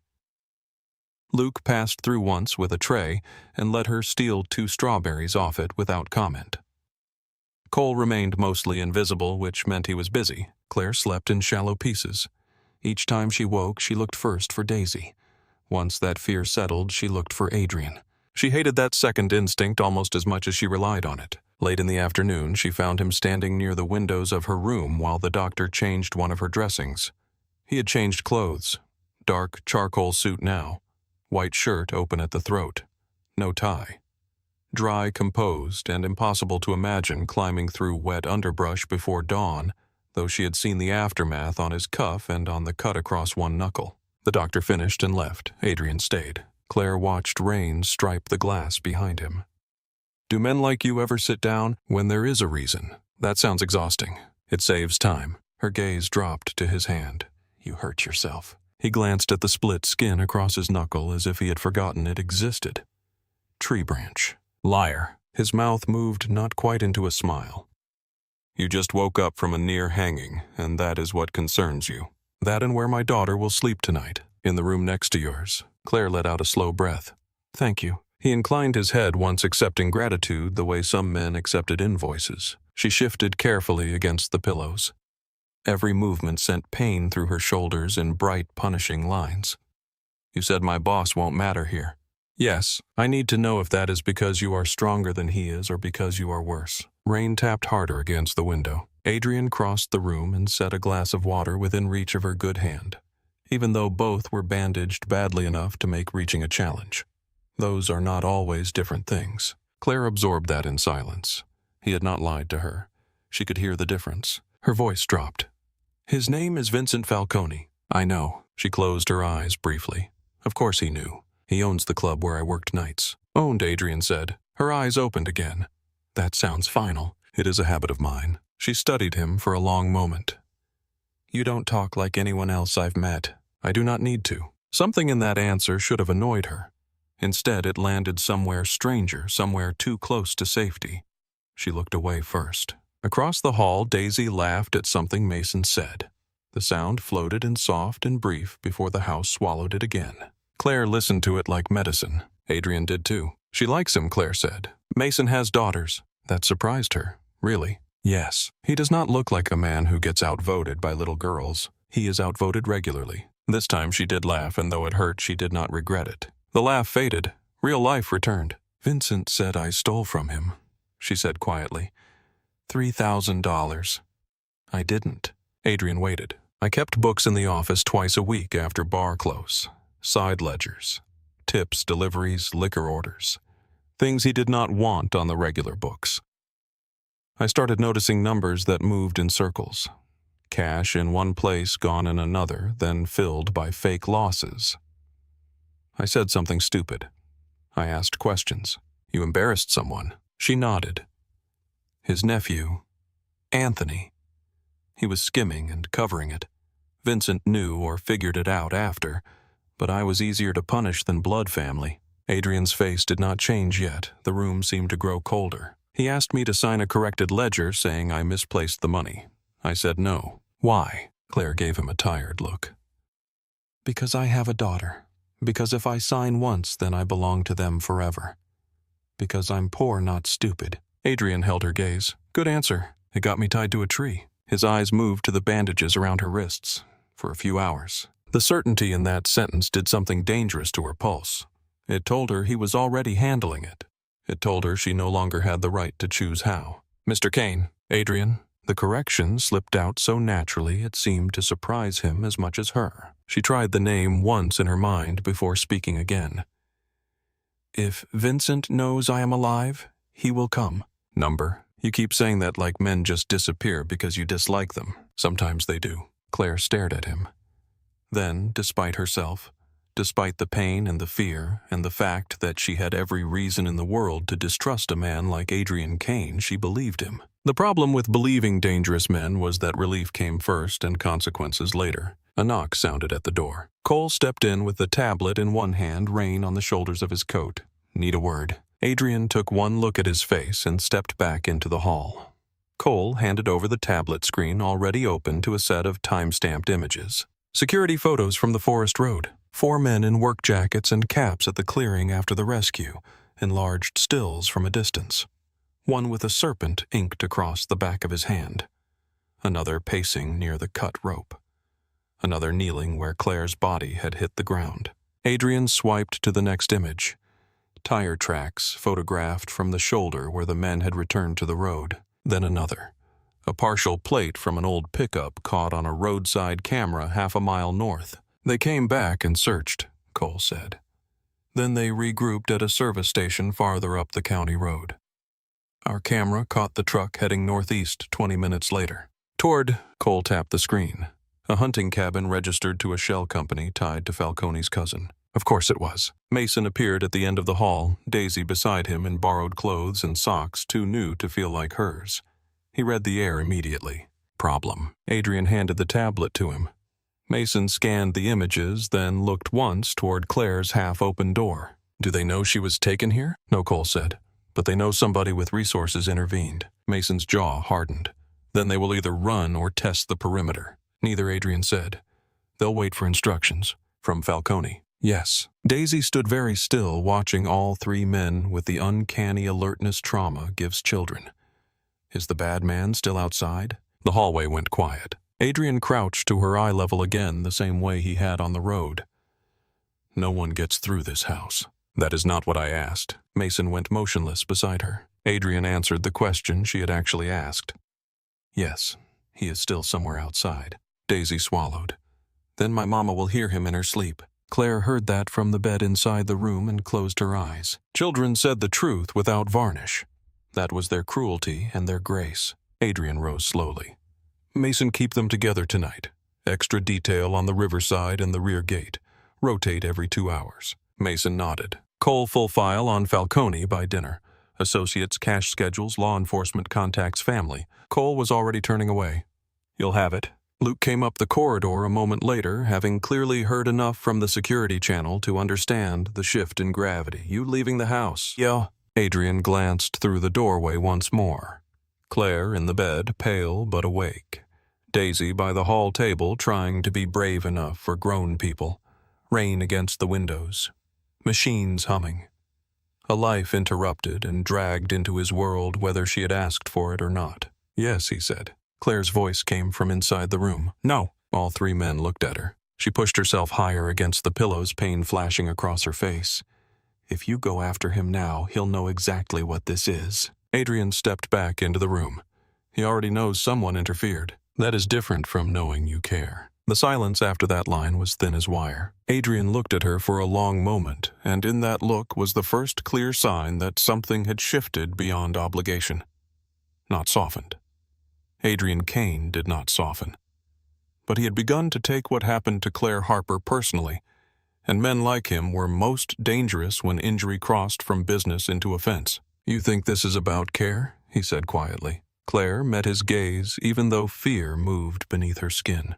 Luke passed through once with a tray and let her steal 2 strawberries off it without comment. Cole remained mostly invisible, which meant he was busy. Claire slept in shallow pieces. Each time she woke, she looked first for Daisy. Once that fear settled, she looked for Adrien. She hated that second instinct almost as much as she relied on it. Late in the afternoon, she found him standing near the windows of her room while the doctor changed one of her dressings. He had changed clothes. Dark charcoal suit now. White shirt open at the throat. No tie. Dry, composed, and impossible to imagine climbing through wet underbrush before dawn, though she had seen the aftermath on his cuff and on the cut across one knuckle. The doctor finished and left. Adrien stayed. Claire watched rain stripe the glass behind him. Do men like you ever sit down when there is a reason? That sounds exhausting. It saves time. Her gaze dropped to his hand. You hurt yourself. He glanced at the split skin across his knuckle as if he had forgotten it existed. Tree branch. Liar. His mouth moved not quite into a smile. You just woke up from a near hanging, and that is what concerns you. That and where my daughter will sleep tonight, in the room next to yours. Claire let out a slow breath. Thank you. He inclined his head once accepting gratitude the way some men accepted invoices. She shifted carefully against the pillows. Every movement sent pain through her shoulders in bright, punishing lines. You said my boss won't matter here. Yes, I need to know if that is because you are stronger than he is or because you are worse. Rain tapped harder against the window. Adrien crossed the room and set a glass of water within reach of her good hand, even though both were bandaged badly enough to make reaching a challenge. Those are not always different things. Claire absorbed that in silence. He had not lied to her. She could hear the difference. Her voice dropped. His name is Vincent Falcone. I know. She closed her eyes briefly. Of course he knew. He owns the club where I worked nights. Owned, Adrien said. Her eyes opened again. That sounds final. It is a habit of mine. She studied him for a long moment. You don't talk like anyone else I've met. I do not need to. Something in that answer should have annoyed her. Instead, it landed somewhere stranger, somewhere too close to safety. She looked away first. Across the hall, Daisy laughed at something Mason said. The sound floated and soft and brief before the house swallowed it again. Claire listened to it like medicine. Adrien did too. She likes him, Claire said. Mason has daughters. That surprised her. Really? Yes. He does not look like a man who gets outvoted by little girls. He is outvoted regularly. This time she did laugh, and though it hurt, she did not regret it. The laugh faded. Real life returned. Vincent said I stole from him, she said quietly. $3,000. I didn't. Adrien waited. I kept books in the office twice a week after bar close. Side ledgers. Tips, deliveries, liquor orders. Things he did not want on the regular books. I started noticing numbers that moved in circles. Cash in one place, gone in another, then filled by fake losses. I said something stupid. I asked questions. You embarrassed someone. She nodded. His nephew, Anthony. He was skimming and covering it. Vincent knew or figured it out after, but I was easier to punish than blood family. Adrien's face did not change yet. The room seemed to grow colder. He asked me to sign a corrected ledger saying I misplaced the money. I said no. Why? Claire gave him a tired look. Because I have a daughter. Because if I sign once, then I belong to them forever. Because I'm poor, not stupid. Adrien held her gaze. Good answer. It got me tied to a tree. His eyes moved to the bandages around her wrists. For a few hours. The certainty in that sentence did something dangerous to her pulse. It told her he was already handling it. It told her she no longer had the right to choose how. Mr. Cain, Adrien. The correction slipped out so naturally it seemed to surprise him as much as her. She tried the name once in her mind before speaking again. If Vincent knows I am alive, he will come. Number. You keep saying that like men just disappear because you dislike them. Sometimes they do. Claire stared at him. Then, despite herself, despite the pain and the fear and the fact that she had every reason in the world to distrust a man like Adrien Cain, she believed him. The problem with believing dangerous men was that relief came first and consequences later. A knock sounded at the door. Cole stepped in with the tablet in one hand, Rain on the shoulders of his coat. Need a word. Adrien took one look at his face and stepped back into the hall. Cole handed over the tablet screen already open to a set of time-stamped images. Security photos from the forest road. 4 men in work jackets and caps at the clearing after the rescue, enlarged stills from a distance. One with a serpent inked across the back of his hand. Another pacing near the cut rope. Another kneeling where Claire's body had hit the ground. Adrien swiped to the next image. Tire tracks photographed from the shoulder where the men had returned to the road. Then another. A partial plate from an old pickup caught on a roadside camera half a mile north. They came back and searched, Cole said. Then they regrouped at a service station farther up the county road. Our camera caught the truck heading northeast 20 minutes later. Cole tapped the screen. A hunting cabin registered to a shell company tied to Falcone's cousin. Of course it was. Mason appeared at the end of the hall, Daisy beside him in borrowed clothes and socks too new to feel like hers. He read the air immediately. Problem. Adrien handed the tablet to him. Mason scanned the images, then looked once toward Claire's half-open door. Do they know she was taken here? No, Cole said. But they know somebody with resources intervened. Mason's jaw hardened. Then they will either run or test the perimeter. Neither, Adrien said. They'll wait for instructions. From Falcone. Yes. Daisy stood very still, watching all 3 men with the uncanny alertness trauma gives children. Is the bad man still outside? The hallway went quiet. Adrien crouched to her eye level again, the same way he had on the road. No one gets through this house. That is not what I asked. Mason went motionless beside her. Adrien answered the question she had actually asked. Yes, he is still somewhere outside. Daisy swallowed. Then my mama will hear him in her sleep. Claire heard that from the bed inside the room and closed her eyes. Children said the truth without varnish. That was their cruelty and their grace. Adrien rose slowly. Mason, keep them together tonight. Extra detail on the riverside and the rear gate. Rotate every 2 hours. Mason nodded. Cole full file on Falcone by dinner. Associates, cash schedules, law enforcement contacts, family. Cole was already turning away. You'll have it. Luke came up the corridor a moment later, having clearly heard enough from the security channel to understand the shift in gravity. You leaving the house? Yeah. Adrien glanced through the doorway once more. Claire in the bed, pale but awake. Daisy by the hall table, trying to be brave enough for grown people. Rain against the windows. Machines humming. A life interrupted and dragged into his world whether she had asked for it or not. Yes, he said. Claire's voice came from inside the room. No. All 3 men looked at her. She pushed herself higher against the pillows, pain flashing across her face. If you go after him now, he'll know exactly what this is. Adrien stepped back into the room. He already knows someone interfered. That is different from knowing you care. The silence after that line was thin as wire. Adrien looked at her for a long moment, and in that look was the first clear sign that something had shifted beyond obligation. Not softened. Adrien Cain did not soften. But he had begun to take what happened to Claire Harper personally, and men like him were most dangerous when injury crossed from business into offense. You think this is about care? He said quietly. Claire met his gaze even though fear moved beneath her skin.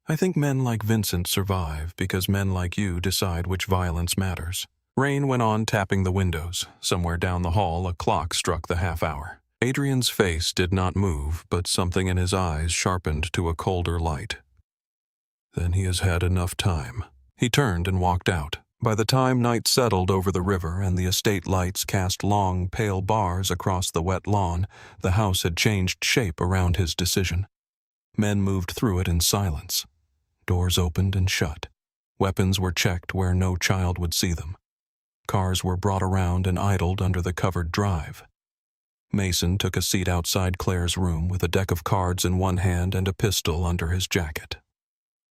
I think men like Vincent survive because men like you decide which violence matters. Rain went on tapping the windows. Somewhere down the hall, a clock struck the half-hour. Adrien's face did not move, but something in his eyes sharpened to a colder light. Then he has had enough time. He turned and walked out. By the time night settled over the river and the estate lights cast long, pale bars across the wet lawn, the house had changed shape around his decision. Men moved through it in silence. Doors opened and shut. Weapons were checked where no child would see them. Cars were brought around and idled under the covered drive. Mason took a seat outside Claire's room with a deck of cards in one hand and a pistol under his jacket.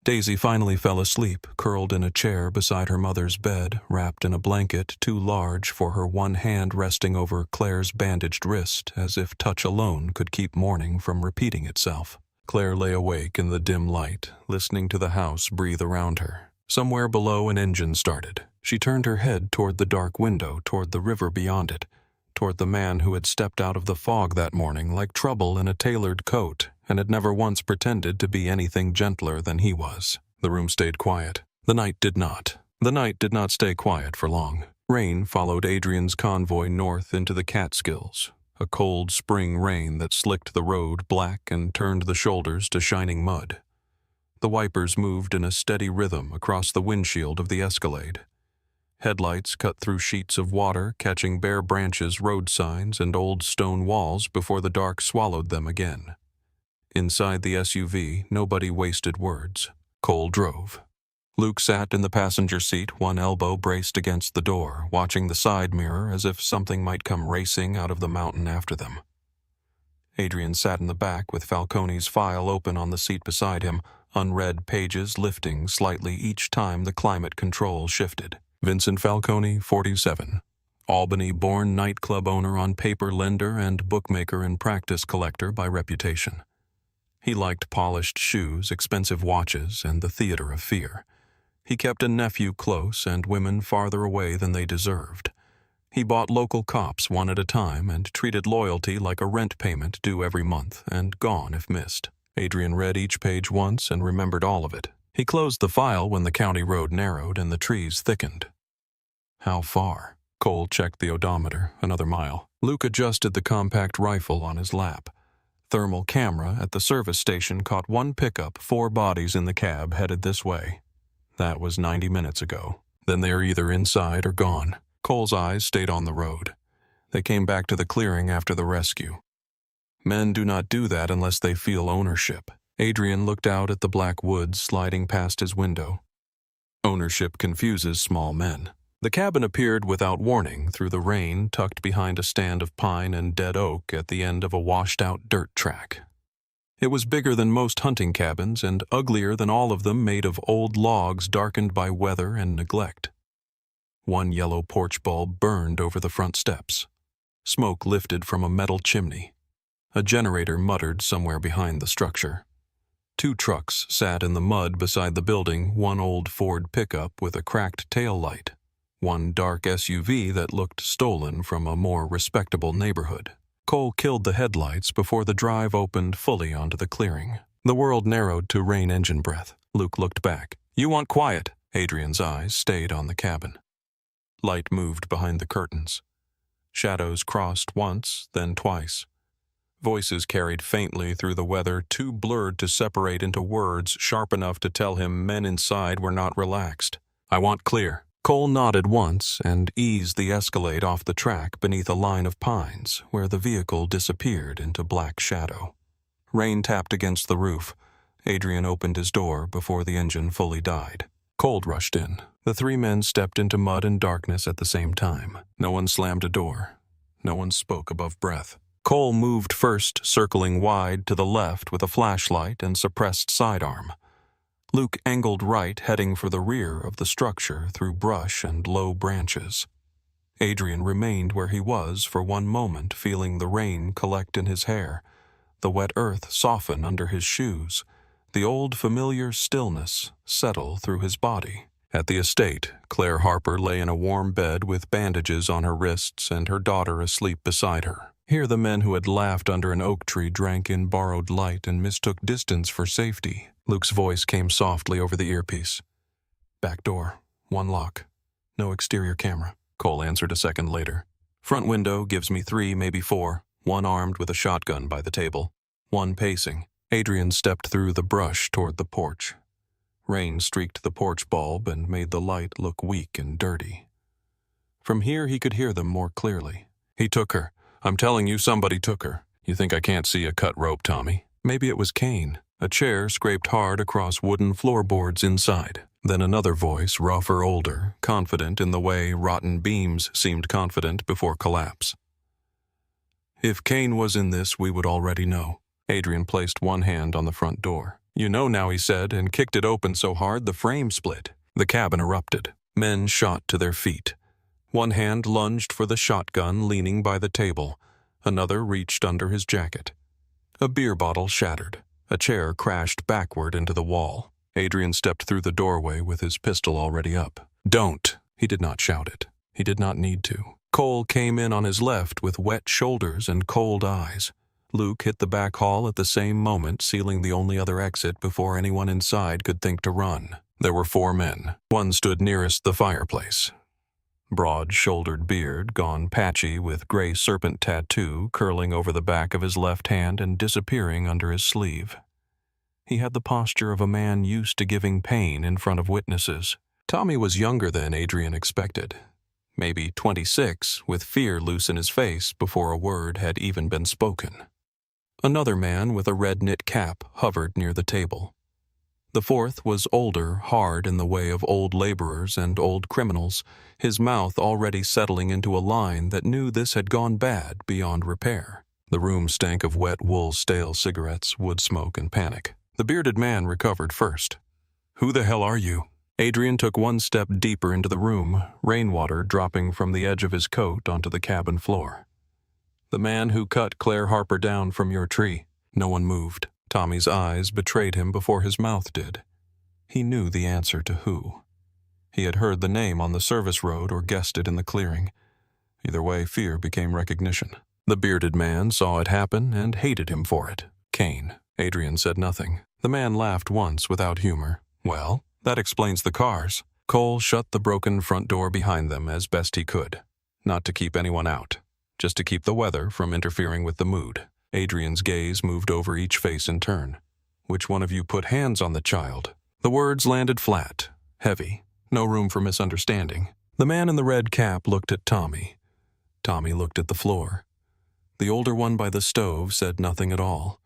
Daisy finally fell asleep, curled in a chair beside her mother's bed, wrapped in a blanket too large for her one hand resting over Claire's bandaged wrist, as if touch alone could keep mourning from repeating itself. Claire lay awake in the dim light, listening to the house breathe around her. Somewhere below an engine started. She turned her head toward the dark window, toward the river beyond it, toward the man who had stepped out of the fog that morning like trouble in a tailored coat and had never once pretended to be anything gentler than he was. The room stayed quiet. The night did not. The night did not stay quiet for long. Rain followed Adrien's convoy north into the Catskills, a cold spring rain that slicked the road black and turned the shoulders to shining mud. The wipers moved in a steady rhythm across the windshield of the Escalade. Headlights cut through sheets of water, catching bare branches, road signs, and old stone walls before the dark swallowed them again. Inside the SUV, nobody wasted words. Cole drove. Luke sat in the passenger seat, one elbow braced against the door, watching the side mirror as if something might come racing out of the mountain after them. Adrien sat in the back with Falcone's file open on the seat beside him, unread pages lifting slightly each time the climate control shifted. Vincent Falcone, 47. Albany-born nightclub owner on paper, lender and bookmaker and practice collector by reputation. He liked polished shoes, expensive watches, and the theater of fear. He kept a nephew close and women farther away than they deserved. He bought local cops one at a time and treated loyalty like a rent payment due every month and gone if missed. Adrien read each page once and remembered all of it. He closed the file when the county road narrowed and the trees thickened. How far? Cole checked the odometer, another mile. Luke adjusted the compact rifle on his lap. Thermal camera at the service station caught one pickup, 4 bodies in the cab headed this way. That was 90 minutes ago. Then they are either inside or gone. Cole's eyes stayed on the road. They came back to the clearing after the rescue. Men do not do that unless they feel ownership. Adrien looked out at the black woods sliding past his window. Ownership confuses small men. The cabin appeared without warning through the rain, tucked behind a stand of pine and dead oak at the end of a washed-out dirt track. It was bigger than most hunting cabins and uglier than all of them, made of old logs darkened by weather and neglect. One yellow porch bulb burned over the front steps. Smoke lifted from a metal chimney. A generator muttered somewhere behind the structure. 2 trucks sat in the mud beside the building, one old Ford pickup with a cracked tail light, one dark SUV that looked stolen from a more respectable neighborhood. Cole killed the headlights before the drive opened fully onto the clearing. The world narrowed to rain engine breath. Luke looked back. "You want quiet." Adrien's eyes stayed on the cabin. Light moved behind the curtains. Shadows crossed once, then twice. Voices carried faintly through the weather, too blurred to separate into words sharp enough to tell him men inside were not relaxed. "I want clear." Cole nodded once and eased the Escalade off the track beneath a line of pines, where the vehicle disappeared into black shadow. Rain tapped against the roof. Adrien opened his door before the engine fully died. Cold rushed in. The 3 men stepped into mud and darkness at the same time. No one slammed a door. No one spoke above breath. Cole moved first, circling wide to the left with a flashlight and suppressed sidearm. Luke angled right, heading for the rear of the structure through brush and low branches. Adrien remained where he was for one moment, feeling the rain collect in his hair, the wet earth soften under his shoes, the old familiar stillness settle through his body. At the estate, Claire Harper lay in a warm bed with bandages on her wrists and her daughter asleep beside her. Here the men who had laughed under an oak tree drank in borrowed light and mistook distance for safety. Luke's voice came softly over the earpiece. "Back door, 1 lock. No exterior camera," Cole answered a second later. "Front window gives me 3, maybe 4, one armed with a shotgun by the table, one pacing." Adrien stepped through the brush toward the porch. Rain streaked the porch bulb and made the light look weak and dirty. From here he could hear them more clearly. "He took her. I'm telling you, somebody took her. You think I can't see a cut rope, Tommy?" Maybe it was Cain. A chair scraped hard across wooden floorboards inside. Then another voice, rougher, older, confident in the way rotten beams seemed confident before collapse. "If Cain was in this, we would already know." Adrien placed one hand on the front door. "You know now," he said, and kicked it open so hard the frame split. The cabin erupted. Men shot to their feet. One hand lunged for the shotgun leaning by the table. Another reached under his jacket. A beer bottle shattered. A chair crashed backward into the wall. Adrien stepped through the doorway with his pistol already up. "Don't!" He did not shout it. He did not need to. Cole came in on his left with wet shoulders and cold eyes. Luke hit the back hall at the same moment, sealing the only other exit before anyone inside could think to run. There were 4 men. One stood nearest the fireplace. Broad-shouldered beard, gone patchy with gray serpent tattoo curling over the back of his left hand and disappearing under his sleeve. He had the posture of a man used to giving pain in front of witnesses. Tommy was younger than Adrien expected. Maybe 26, with fear loose in his face before a word had even been spoken. Another man with a red knit cap hovered near the table. The fourth was older, hard in the way of old laborers and old criminals, his mouth already settling into a line that knew this had gone bad beyond repair. The room stank of wet wool, stale cigarettes, wood smoke, and panic. The bearded man recovered first. "Who the hell are you?" Adrien took one step deeper into the room, rainwater dropping from the edge of his coat onto the cabin floor. "The man who cut Claire Harper down from your tree." No one moved. Tommy's eyes betrayed him before his mouth did. He knew the answer to who. He had heard the name on the service road or guessed it in the clearing. Either way, fear became recognition. The bearded man saw it happen and hated him for it. Cain. Adrien said nothing. The man laughed once without humor. "Well, that explains the cars." Cole shut the broken front door behind them as best he could. Not to keep anyone out, just to keep the weather from interfering with the mood. Adrien's gaze moved over each face in turn. "Which one of you put hands on the child?" The words landed flat, heavy, no room for misunderstanding. The man in the red cap looked at Tommy. Tommy looked at the floor. The older one by the stove said nothing at all.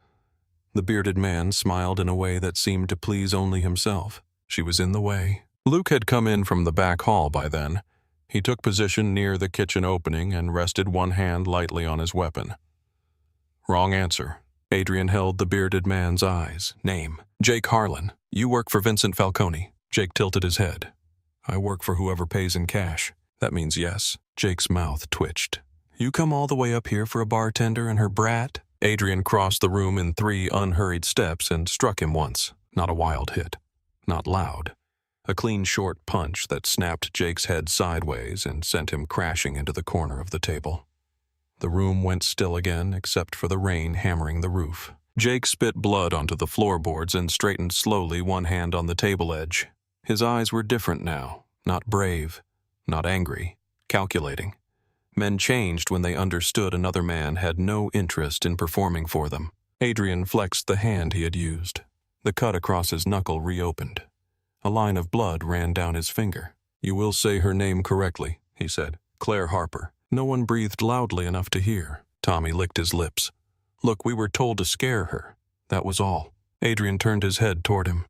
The bearded man smiled in a way that seemed to please only himself. She was in the way. Luke had come in from the back hall by then. He took position near the kitchen opening and rested one hand lightly on his weapon. "Wrong answer." Adrien held the bearded man's eyes. "Name." "Jake Harlan. You work for Vincent Falcone." Jake tilted his head. "I work for whoever pays in cash." "That means yes." Jake's mouth twitched. "You come all the way up here for a bartender and her brat?" Adrien crossed the room in 3 unhurried steps and struck him once. Not a wild hit. Not loud. A clean short punch that snapped Jake's head sideways and sent him crashing into the corner of the table. The room went still again except for the rain hammering the roof. Jake spit blood onto the floorboards and straightened slowly, one hand on the table edge. His eyes were different now. Not brave. Not angry. Calculating. Men changed when they understood another man had no interest in performing for them. Adrien flexed the hand he had used. The cut across his knuckle reopened. A line of blood ran down his finger. "You will say her name correctly," he said. "Claire Harper." No one breathed loudly enough to hear. Tommy licked his lips. "Look, we were told to scare her. That was all." Adrien turned his head toward him.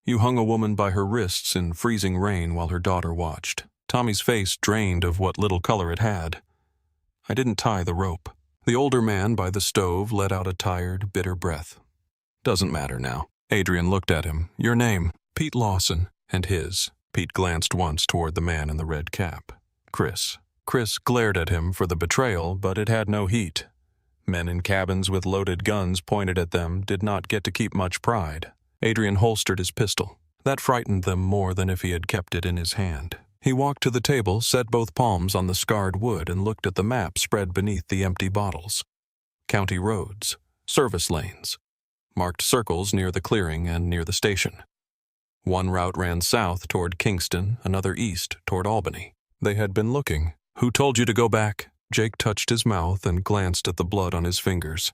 "You hung a woman by her wrists in freezing rain while her daughter watched." Tommy's face drained of what little color it had. "I didn't tie the rope." The older man by the stove let out a tired, bitter breath. "Doesn't matter now." Adrien looked at him. "Your name?" "Pete Lawson." "And his?" Pete glanced once toward the man in the red cap. "Chris." Chris glared at him for the betrayal, but it had no heat. Men in cabins with loaded guns pointed at them did not get to keep much pride. Adrien holstered his pistol. That frightened them more than if he had kept it in his hand. He walked to the table, set both palms on the scarred wood, and looked at the map spread beneath the empty bottles. County roads, service lanes, marked circles near the clearing and near the station. One route ran south toward Kingston, another east toward Albany. They had been looking. "Who told you to go back?" Jake touched his mouth and glanced at the blood on his fingers.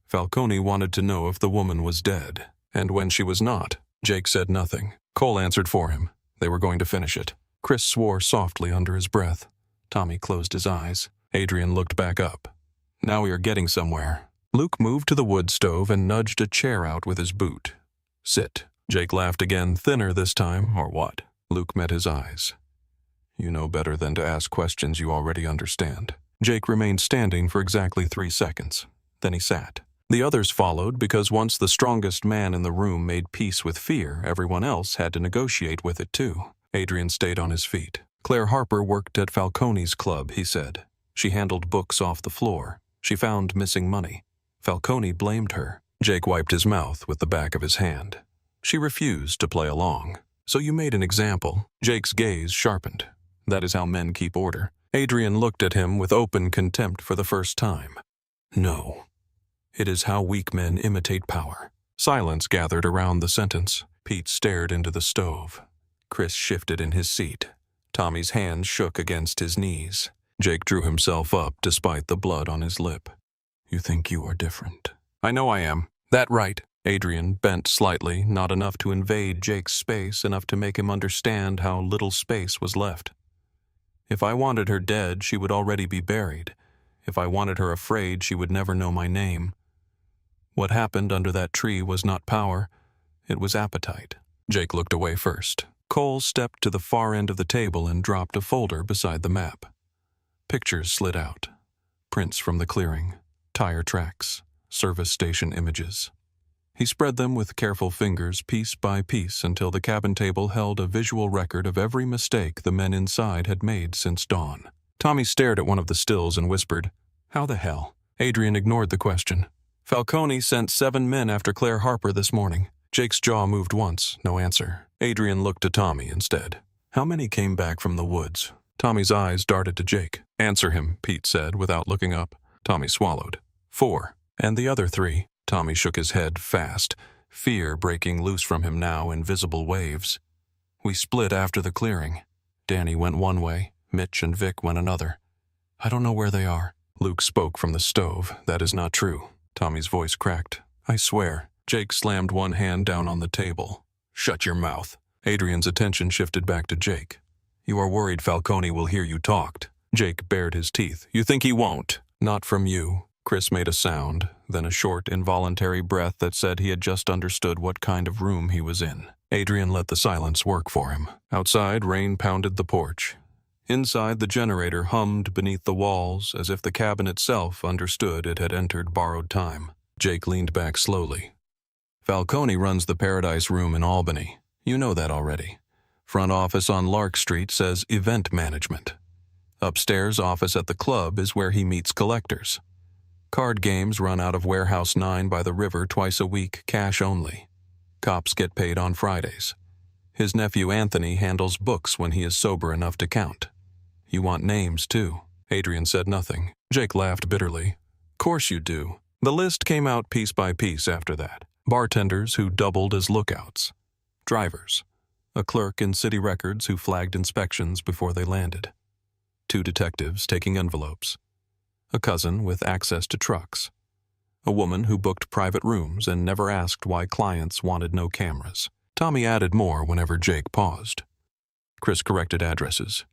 Falcone wanted to know if the woman was dead. And when she was not, Jake said nothing. Cole answered for him. They were going to finish it. Chris swore softly under his breath. Tommy closed his eyes. Adrien looked back up. "Now we are getting somewhere." Luke moved to the wood stove and nudged a chair out with his boot. "Sit." Jake laughed again, thinner this time, or what? Luke met his eyes. "You know better than to ask questions you already understand." Jake remained standing for exactly 3 seconds. Then he sat. The others followed because once the strongest man in the room made peace with fear, everyone else had to negotiate with it too. Adrien stayed on his feet. "Claire Harper worked at Falcone's club," he said. "She handled books off the floor. She found missing money. Falcone blamed her." Jake wiped his mouth with the back of his hand. "She refused to play along. So you made an example." Jake's gaze sharpened. "That is how men keep order." Adrien looked at him with open contempt for the first time. "No. It is how weak men imitate power. Silence gathered around the sentence. Pete stared into the stove. Chris shifted in his seat. Tommy's hands shook against his knees. Jake drew himself up despite the blood on his lip. You think you are different. I know I am. That right. Adrien bent slightly, not enough to invade Jake's space, enough to make him understand how little space was left. If I wanted her dead, she would already be buried. If I wanted her afraid, she would never know my name. What happened under that tree was not power, it was appetite. Jake looked away first. Cole stepped to the far end of the table and dropped a folder beside the map. Pictures slid out. Prints from the clearing, tire tracks, service station images. He spread them with careful fingers piece by piece until the cabin table held a visual record of every mistake the men inside had made since dawn. Tommy stared at one of the stills and whispered, "How the hell?" Adrien ignored the question. "Falcone sent 7 men after Claire Harper this morning." Jake's jaw moved once, no answer. Adrien looked to Tommy instead. "How many came back from the woods?" Tommy's eyes darted to Jake. "Answer him," Pete said without looking up. Tommy swallowed. 4. "And the other 3? Tommy shook his head fast, fear breaking loose from him now in visible waves. "We split after the clearing. Danny went one way, Mitch and Vic went another. I don't know where they are." Luke spoke from the stove. "That is not true." Tommy's voice cracked. "I swear." Jake slammed one hand down on the table. "Shut your mouth." Adrien's attention shifted back to Jake. "You are worried Falcone will hear you talked." Jake bared his teeth. "You think he won't?" "Not from you." Chris made a sound, then a short, involuntary breath that said he had just understood what kind of room he was in. Adrien let the silence work for him. Outside, rain pounded the porch. Inside, the generator hummed beneath the walls as if the cabin itself understood it had entered borrowed time. Jake leaned back slowly. "Falcone runs the Paradise Room in Albany. You know that already. Front office on Lark Street says event management. Upstairs office at the club is where he meets collectors. Card games run out of Warehouse 9 by the river twice a week, cash only. Cops get paid on Fridays. His nephew Anthony handles books when he is sober enough to count. You want names, too." Adrien said nothing. Jake laughed bitterly. "Course you do." The list came out piece by piece after that. Bartenders who doubled as lookouts. Drivers. A clerk in city records who flagged inspections before they landed. 2 detectives taking envelopes. A cousin with access to trucks. A woman who booked private rooms and never asked why clients wanted no cameras. Tommy added more whenever Jake paused. Chris corrected addresses.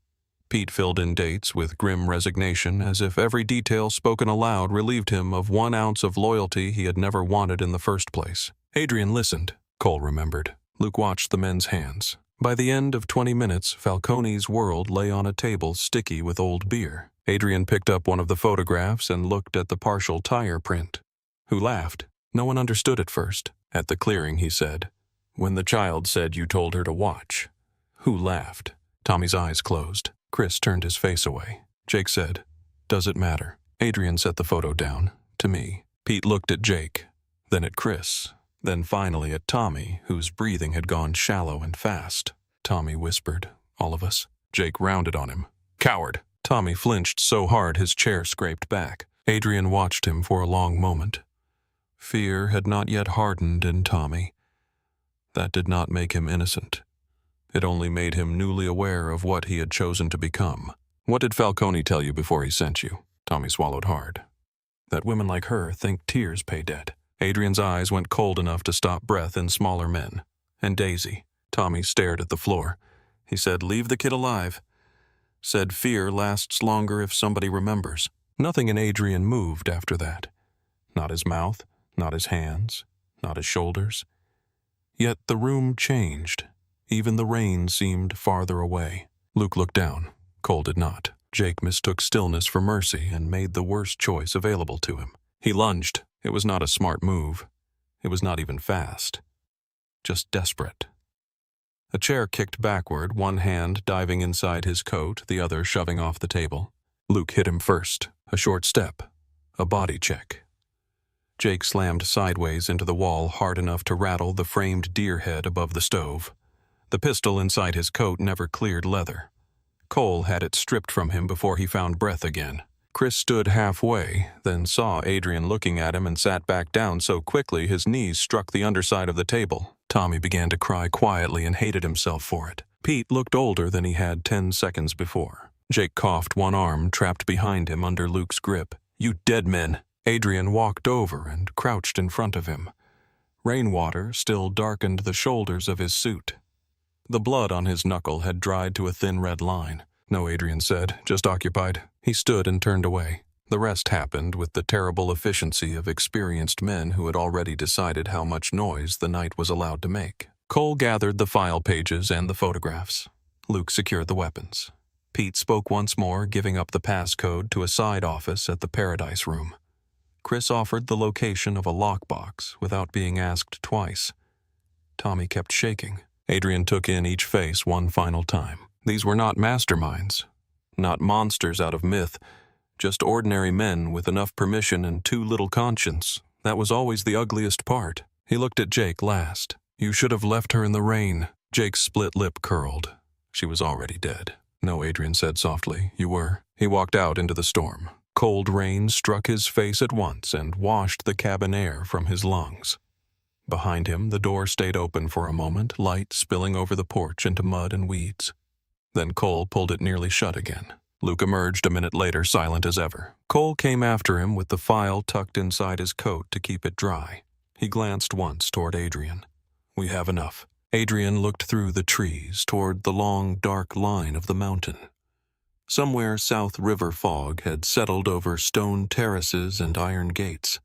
Pete filled in dates with grim resignation as if every detail spoken aloud relieved him of 1 ounce of loyalty he had never wanted in the first place. Adrien listened, Cole remembered. Luke watched the men's hands. By the end of 20 minutes, Falcone's world lay on a table sticky with old beer. Adrien picked up one of the photographs and looked at the partial tire print. Who laughed? No one understood at first. At the clearing, he said. When the child said you told her to watch. Who laughed? Tommy's eyes closed. Chris turned his face away. Jake said, "Does it matter?" Adrien set the photo down. To me. Pete looked at Jake, then at Chris, then finally at Tommy, whose breathing had gone shallow and fast. Tommy whispered, "All of us." Jake rounded on him. "Coward!" Tommy flinched so hard his chair scraped back. Adrien watched him for a long moment. Fear had not yet hardened in Tommy. That did not make him innocent. It only made him newly aware of what he had chosen to become. "What did Falcone tell you before he sent you?" Tommy swallowed hard. "That women like her think tears pay debt." Adrien's eyes went cold enough to stop breath in smaller men. "And Daisy." Tommy stared at the floor. He said, "Leave the kid alive." Said fear lasts longer if somebody remembers. Nothing in Adrien moved after that. Not his mouth, not his hands, not his shoulders. Yet the room changed. Even the rain seemed farther away. Luke looked down. Cole did not. Jake mistook stillness for mercy and made the worst choice available to him. He lunged. It was not a smart move. It was not even fast. Just desperate. A chair kicked backward, one hand diving inside his coat, the other shoving off the table. Luke hit him first. A short step. A body check. Jake slammed sideways into the wall hard enough to rattle the framed deer head above the stove. The pistol inside his coat never cleared leather. Cole had it stripped from him before he found breath again. Chris stood halfway, then saw Adrien looking at him and sat back down so quickly his knees struck the underside of the table. Tommy began to cry quietly and hated himself for it. Pete looked older than he had 10 seconds before. Jake coughed, one arm trapped behind him under Luke's grip. "You dead men!" Adrien walked over and crouched in front of him. Rainwater still darkened the shoulders of his suit. The blood on his knuckle had dried to a thin red line. "No," Adrien said, "just occupied." He stood and turned away. The rest happened with the terrible efficiency of experienced men who had already decided how much noise the night was allowed to make. Cole gathered the file pages and the photographs. Luke secured the weapons. Pete spoke once more, giving up the passcode to a side office at the Paradise Room. Chris offered the location of a lockbox without being asked twice. Tommy kept shaking. Adrien took in each face one final time. These were not masterminds, not monsters out of myth, just ordinary men with enough permission and too little conscience. That was always the ugliest part. He looked at Jake last. "You should have left her in the rain." Jake's split lip curled. She was already dead. "No," Adrien said softly, "you were." He walked out into the storm. Cold rain struck his face at once and washed the cabin air from his lungs. Behind him, the door stayed open for a moment, light spilling over the porch into mud and weeds. Then Cole pulled it nearly shut again. Luke emerged a minute later, silent as ever. Cole came after him with the file tucked inside his coat to keep it dry. He glanced once toward Adrien. "We have enough." Adrien looked through the trees toward the long, dark line of the mountain. Somewhere South River fog had settled over stone terraces and iron gates.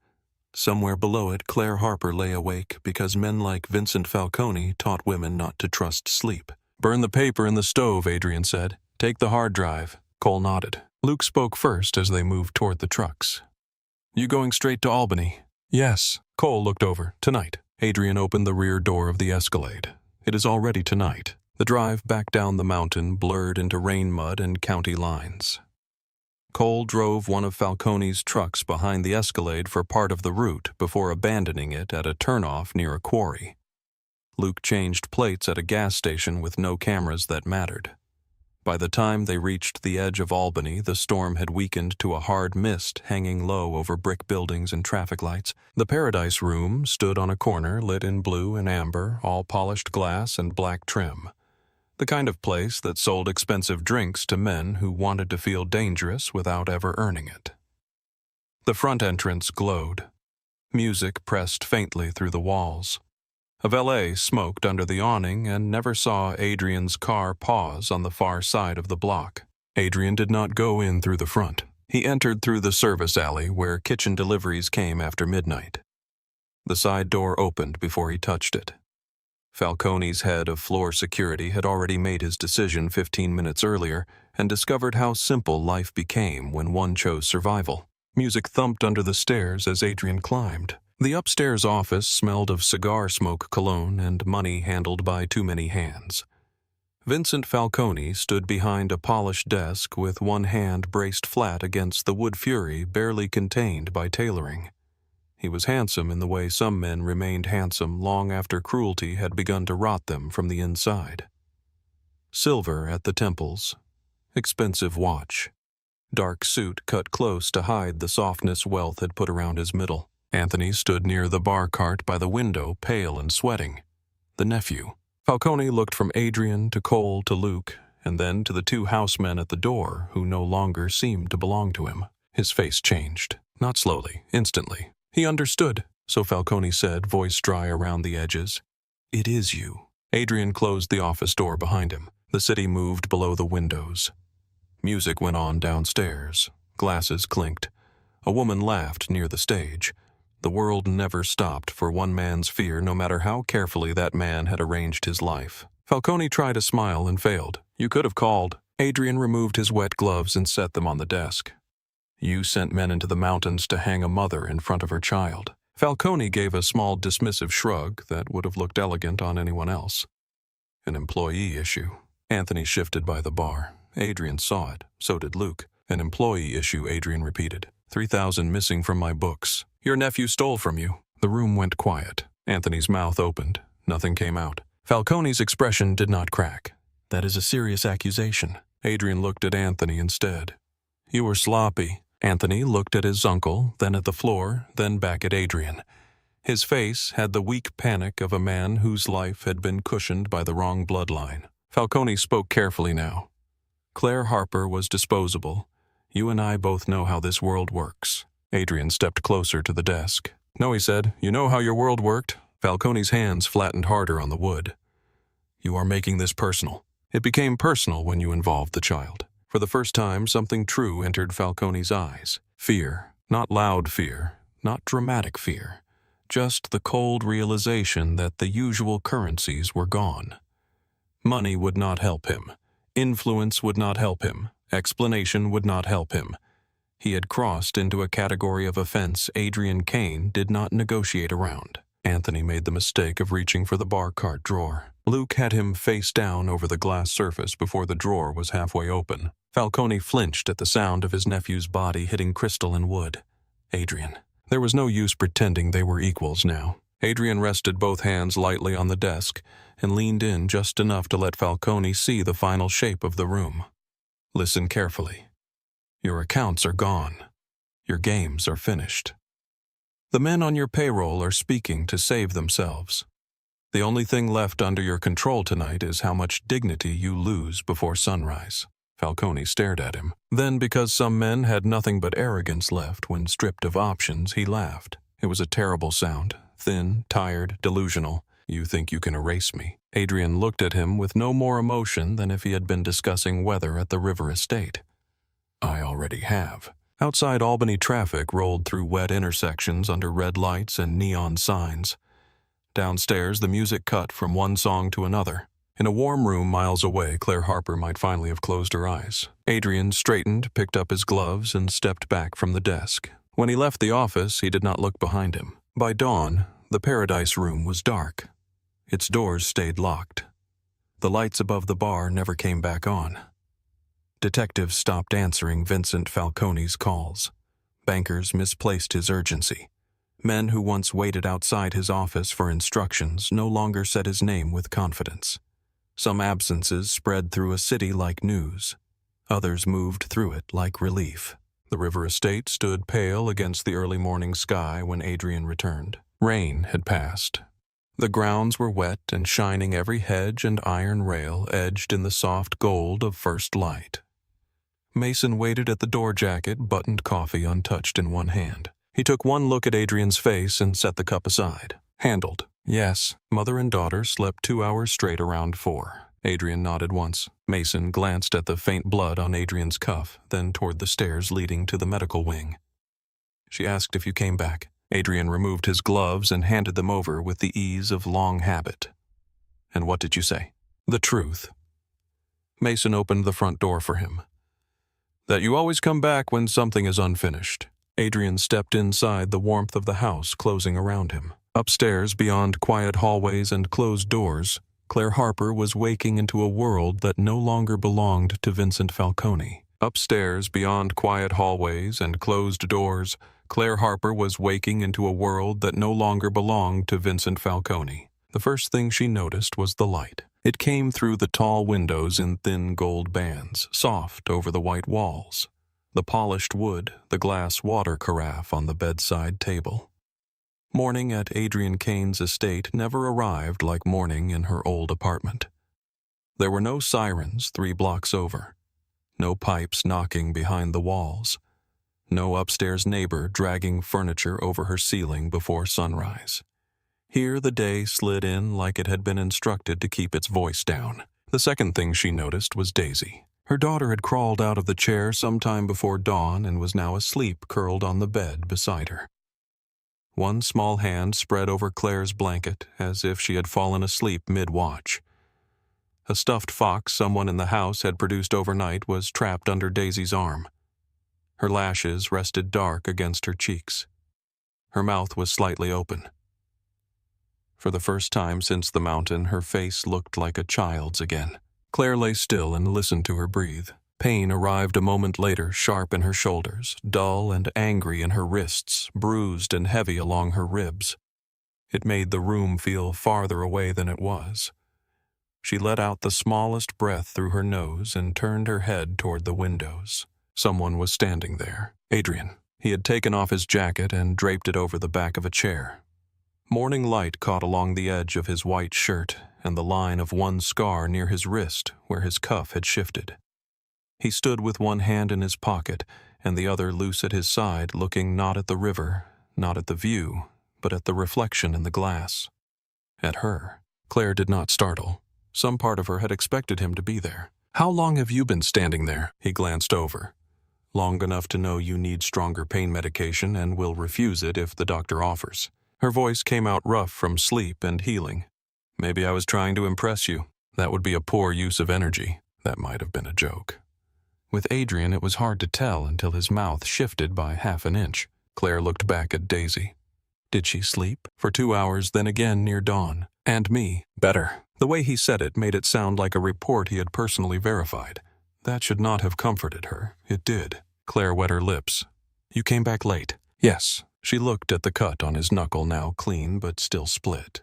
Somewhere below it, Claire Harper lay awake because men like Vincent Falcone taught women not to trust sleep. "Burn the paper in the stove," Adrien said. "Take the hard drive." Cole nodded. Luke spoke first as they moved toward the trucks. "You going straight to Albany?" "Yes." Cole looked over. "Tonight." Adrien opened the rear door of the Escalade. "It is already tonight." The drive back down the mountain blurred into rain mud and county lines. Cole drove one of Falcone's trucks behind the Escalade for part of the route before abandoning it at a turnoff near a quarry. Luke changed plates at a gas station with no cameras that mattered. By the time they reached the edge of Albany, the storm had weakened to a hard mist hanging low over brick buildings and traffic lights. The Paradise Room stood on a corner lit in blue and amber, all polished glass and black trim. The kind of place that sold expensive drinks to men who wanted to feel dangerous without ever earning it. The front entrance glowed. Music pressed faintly through the walls. A valet smoked under the awning and never saw Adrien's car pause on the far side of the block. Adrien did not go in through the front. He entered through the service alley where kitchen deliveries came after midnight. The side door opened before he touched it. Falcone's head of floor security had already made his decision 15 minutes earlier and discovered how simple life became when one chose survival. Music thumped under the stairs as Adrien climbed. The upstairs office smelled of cigar smoke, cologne, and money handled by too many hands. Vincent Falcone stood behind a polished desk with one hand braced flat against the wood fury barely contained by tailoring. He was handsome in the way some men remained handsome long after cruelty had begun to rot them from the inside. Silver at the temples. Expensive watch. Dark suit cut close to hide the softness wealth had put around his middle. Anthony stood near the bar cart by the window, pale and sweating. The nephew. Falcone looked from Adrien to Cole to Luke, and then to the two housemen at the door who no longer seemed to belong to him. His face changed. Not slowly, instantly. He understood, so Falcone said, voice dry around the edges. "It is you." Adrien closed the office door behind him. The city moved below the windows. Music went on downstairs. Glasses clinked. A woman laughed near the stage. The world never stopped for one man's fear, no matter how carefully that man had arranged his life. Falcone tried a smile and failed. "You could have called." Adrien removed his wet gloves and set them on the desk. "You sent men into the mountains to hang a mother in front of her child." Falcone gave a small dismissive shrug that would have looked elegant on anyone else. "An employee issue." Anthony shifted by the bar. Adrien saw it. So did Luke. "An employee issue," Adrien repeated. 3,000 missing from my books. Your nephew stole from you." The room went quiet. Anthony's mouth opened. Nothing came out. Falcone's expression did not crack. "That is a serious accusation." Adrien looked at Anthony instead. "You were sloppy." Anthony looked at his uncle, then at the floor, then back at Adrien. His face had the weak panic of a man whose life had been cushioned by the wrong bloodline. Falcone spoke carefully now. "Claire Harper was disposable. You and I both know how this world works." Adrien stepped closer to the desk. "No," he said. "You know how your world worked." Falcone's hands flattened harder on the wood. "You are making this personal." It became personal when you involved the child. For the first time, something true entered Falcone's eyes. Fear. Not loud fear. Not dramatic fear. Just the cold realization that the usual currencies were gone. Money would not help him. Influence would not help him. Explanation would not help him. He had crossed into a category of offense Adrien Cain did not negotiate around. Anthony made the mistake of reaching for the bar cart drawer. Luke had him face down over the glass surface before the drawer was halfway open. Falcone flinched at the sound of his nephew's body hitting crystal and wood. Adrien. There was no use pretending they were equals now. Adrien rested both hands lightly on the desk and leaned in just enough to let Falcone see the final shape of the room. "Listen carefully. Your accounts are gone. Your games are finished. The men on your payroll are speaking to save themselves. The only thing left under your control tonight is how much dignity you lose before sunrise." Falcone stared at him. Then, because some men had nothing but arrogance left when stripped of options, he laughed. It was a terrible sound. Thin, tired, delusional. "You think you can erase me?" Adrien looked at him with no more emotion than if he had been discussing weather at the river estate. "I already have." Outside, Albany traffic rolled through wet intersections under red lights and neon signs. Downstairs, the music cut from one song to another. In a warm room miles away, Claire Harper might finally have closed her eyes. Adrien straightened, picked up his gloves, and stepped back from the desk. When he left the office, he did not look behind him. By dawn, the Paradise Room was dark. Its doors stayed locked. The lights above the bar never came back on. Detectives stopped answering Vincent Falcone's calls. Bankers misplaced his urgency. Men who once waited outside his office for instructions no longer said his name with confidence. Some absences spread through a city like news. Others moved through it like relief. The river estate stood pale against the early morning sky when Adrien returned. Rain had passed. The grounds were wet and shining, every hedge and iron rail edged in the soft gold of first light. Mason waited at the door jacket, buttoned coffee untouched in one hand. He took one look at Adrien's face and set the cup aside. "Handled." "Yes." Mother and daughter slept 2 hours straight around 4. Adrien nodded once. Mason glanced at the faint blood on Adrien's cuff, then toward the stairs leading to the medical wing. "She asked if you came back." Adrien removed his gloves and handed them over with the ease of long habit. "And what did you say?" "The truth." Mason opened the front door for him. "That you always come back when something is unfinished." Adrien stepped inside, the warmth of the house closing around him. Upstairs, beyond quiet hallways and closed doors, Claire Harper was waking into a world that no longer belonged to Vincent Falcone. Upstairs, beyond quiet hallways and closed doors, Claire Harper was waking into a world that no longer belonged to Vincent Falcone. The first thing she noticed was the light. It came through the tall windows in thin gold bands, soft over the white walls, the polished wood, the glass water carafe on the bedside table. Morning at Adrien Cain's estate never arrived like morning in her old apartment. There were no sirens 3 blocks over, no pipes knocking behind the walls, no upstairs neighbor dragging furniture over her ceiling before sunrise. Here the day slid in like it had been instructed to keep its voice down. The second thing she noticed was Daisy. Her daughter had crawled out of the chair sometime before dawn and was now asleep curled on the bed beside her. One small hand spread over Claire's blanket as if she had fallen asleep mid-watch. A stuffed fox someone in the house had produced overnight was trapped under Daisy's arm. Her lashes rested dark against her cheeks. Her mouth was slightly open. For the first time since the mountain, her face looked like a child's again. Claire lay still and listened to her breathe. Pain arrived a moment later, sharp in her shoulders, dull and angry in her wrists, bruised and heavy along her ribs. It made the room feel farther away than it was. She let out the smallest breath through her nose and turned her head toward the windows. Someone was standing there. Adrien. He had taken off his jacket and draped it over the back of a chair. Morning light caught along the edge of his white shirt and the line of one scar near his wrist where his cuff had shifted. He stood with one hand in his pocket and the other loose at his side, looking not at the river, not at the view, but at the reflection in the glass. At her. Claire did not startle. Some part of her had expected him to be there. "How long have you been standing there?" He glanced over. "Long enough to know you need stronger pain medication and will refuse it if the doctor offers." Her voice came out rough from sleep and healing. "Maybe I was trying to impress you. That would be a poor use of energy." That might have been a joke. With Adrien, it was hard to tell until his mouth shifted by half an inch. Claire looked back at Daisy. Did she sleep? For 2 hours, then again near dawn. And me. Better. The way he said it made it sound like a report he had personally verified. That should not have comforted her. It did. Claire wet her lips. "You came back late." "Yes." She looked at the cut on his knuckle, now clean but still split.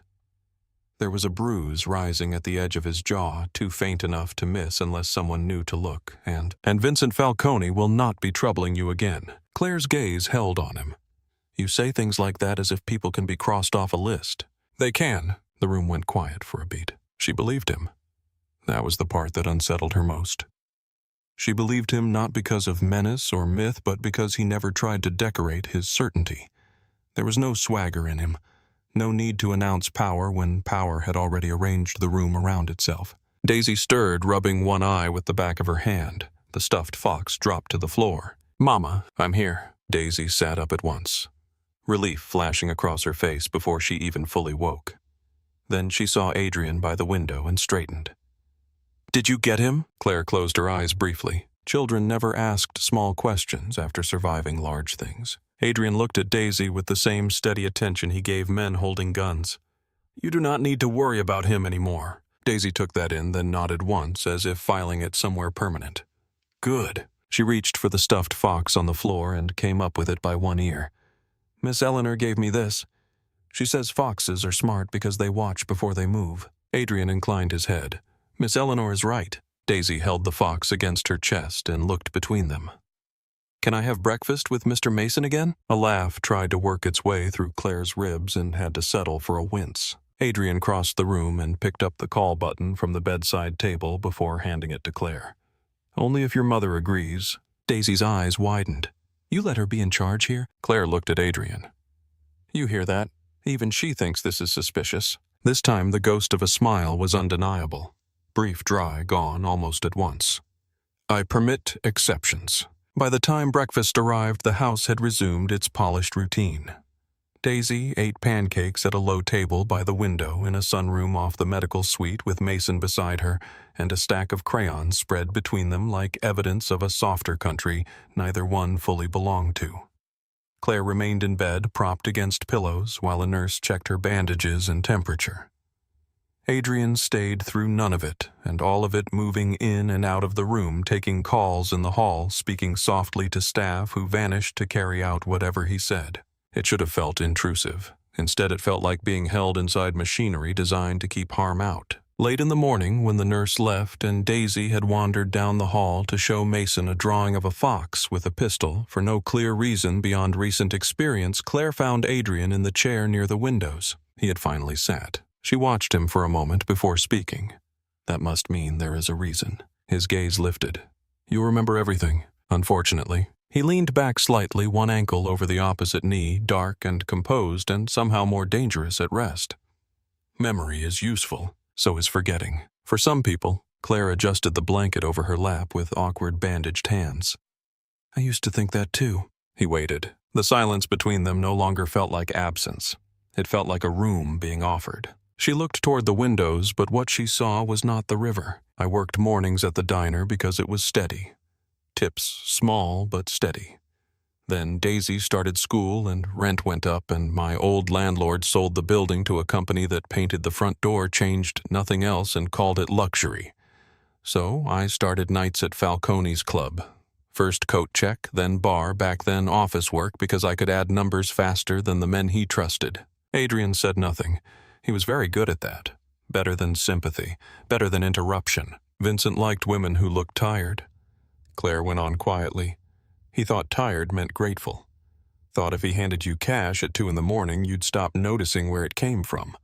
There was a bruise rising at the edge of his jaw, too faint enough to miss unless someone knew to look, and Vincent Falcone will not be troubling you again. Claire's gaze held on him. "You say things like that as if people can be crossed off a list." "They can." The room went quiet for a beat. She believed him. That was the part that unsettled her most. She believed him not because of menace or myth, but because he never tried to decorate his certainty. There was no swagger in him. No need to announce power when power had already arranged the room around itself. Daisy stirred, rubbing one eye with the back of her hand. The stuffed fox dropped to the floor. "Mama, I'm here." Daisy sat up at once, relief flashing across her face before she even fully woke. Then she saw Adrien by the window and straightened. "Did you get him?" Claire closed her eyes briefly. Children never asked small questions after surviving large things. Adrien looked at Daisy with the same steady attention he gave men holding guns. "You do not need to worry about him anymore." Daisy took that in, then nodded once, as if filing it somewhere permanent. "Good." She reached for the stuffed fox on the floor and came up with it by one ear. "Miss Eleanor gave me this. She says foxes are smart because they watch before they move." Adrien inclined his head. "Miss Eleanor is right." Daisy held the fox against her chest and looked between them. "Can I have breakfast with Mr. Mason again?" A laugh tried to work its way through Claire's ribs and had to settle for a wince. Adrien crossed the room and picked up the call button from the bedside table before handing it to Claire. "Only if your mother agrees." Daisy's eyes widened. "You let her be in charge here?" Claire looked at Adrien. "You hear that? Even she thinks this is suspicious." This time the ghost of a smile was undeniable. Brief, dry, gone almost at once. "I permit exceptions." By the time breakfast arrived, the house had resumed its polished routine. Daisy ate pancakes at a low table by the window in a sunroom off the medical suite with Mason beside her and a stack of crayons spread between them like evidence of a softer country neither one fully belonged to. Claire remained in bed, propped against pillows, while a nurse checked her bandages and temperature. Adrien stayed through none of it, and all of it moving in and out of the room, taking calls in the hall, speaking softly to staff who vanished to carry out whatever he said. It should have felt intrusive. Instead, it felt like being held inside machinery designed to keep harm out. Late in the morning, when the nurse left and Daisy had wandered down the hall to show Mason a drawing of a fox with a pistol, for no clear reason beyond recent experience, Claire found Adrien in the chair near the windows. He had finally sat. She watched him for a moment before speaking. That must mean there is a reason. His gaze lifted. "You remember everything, unfortunately." He leaned back slightly, one ankle over the opposite knee, dark and composed and somehow more dangerous at rest. "Memory is useful, so is forgetting. For some people." Claire adjusted the blanket over her lap with awkward bandaged hands. "I used to think that too." He waited. The silence between them no longer felt like absence. It felt like a room being offered. She looked toward the windows, but what she saw was not the river. "I worked mornings at the diner because it was steady. Tips small but steady. Then Daisy started school and rent went up and my old landlord sold the building to a company that painted the front door, changed nothing else and called it luxury. So I started nights at Falcone's club. First coat check, then bar, back then office work because I could add numbers faster than the men he trusted." Adrien said nothing. He was very good at that. Better than sympathy. Better than interruption. Vincent liked women who looked tired. Claire went on quietly. He thought tired meant grateful. Thought if he handed you cash at 2 in the morning, you'd stop noticing where it came from.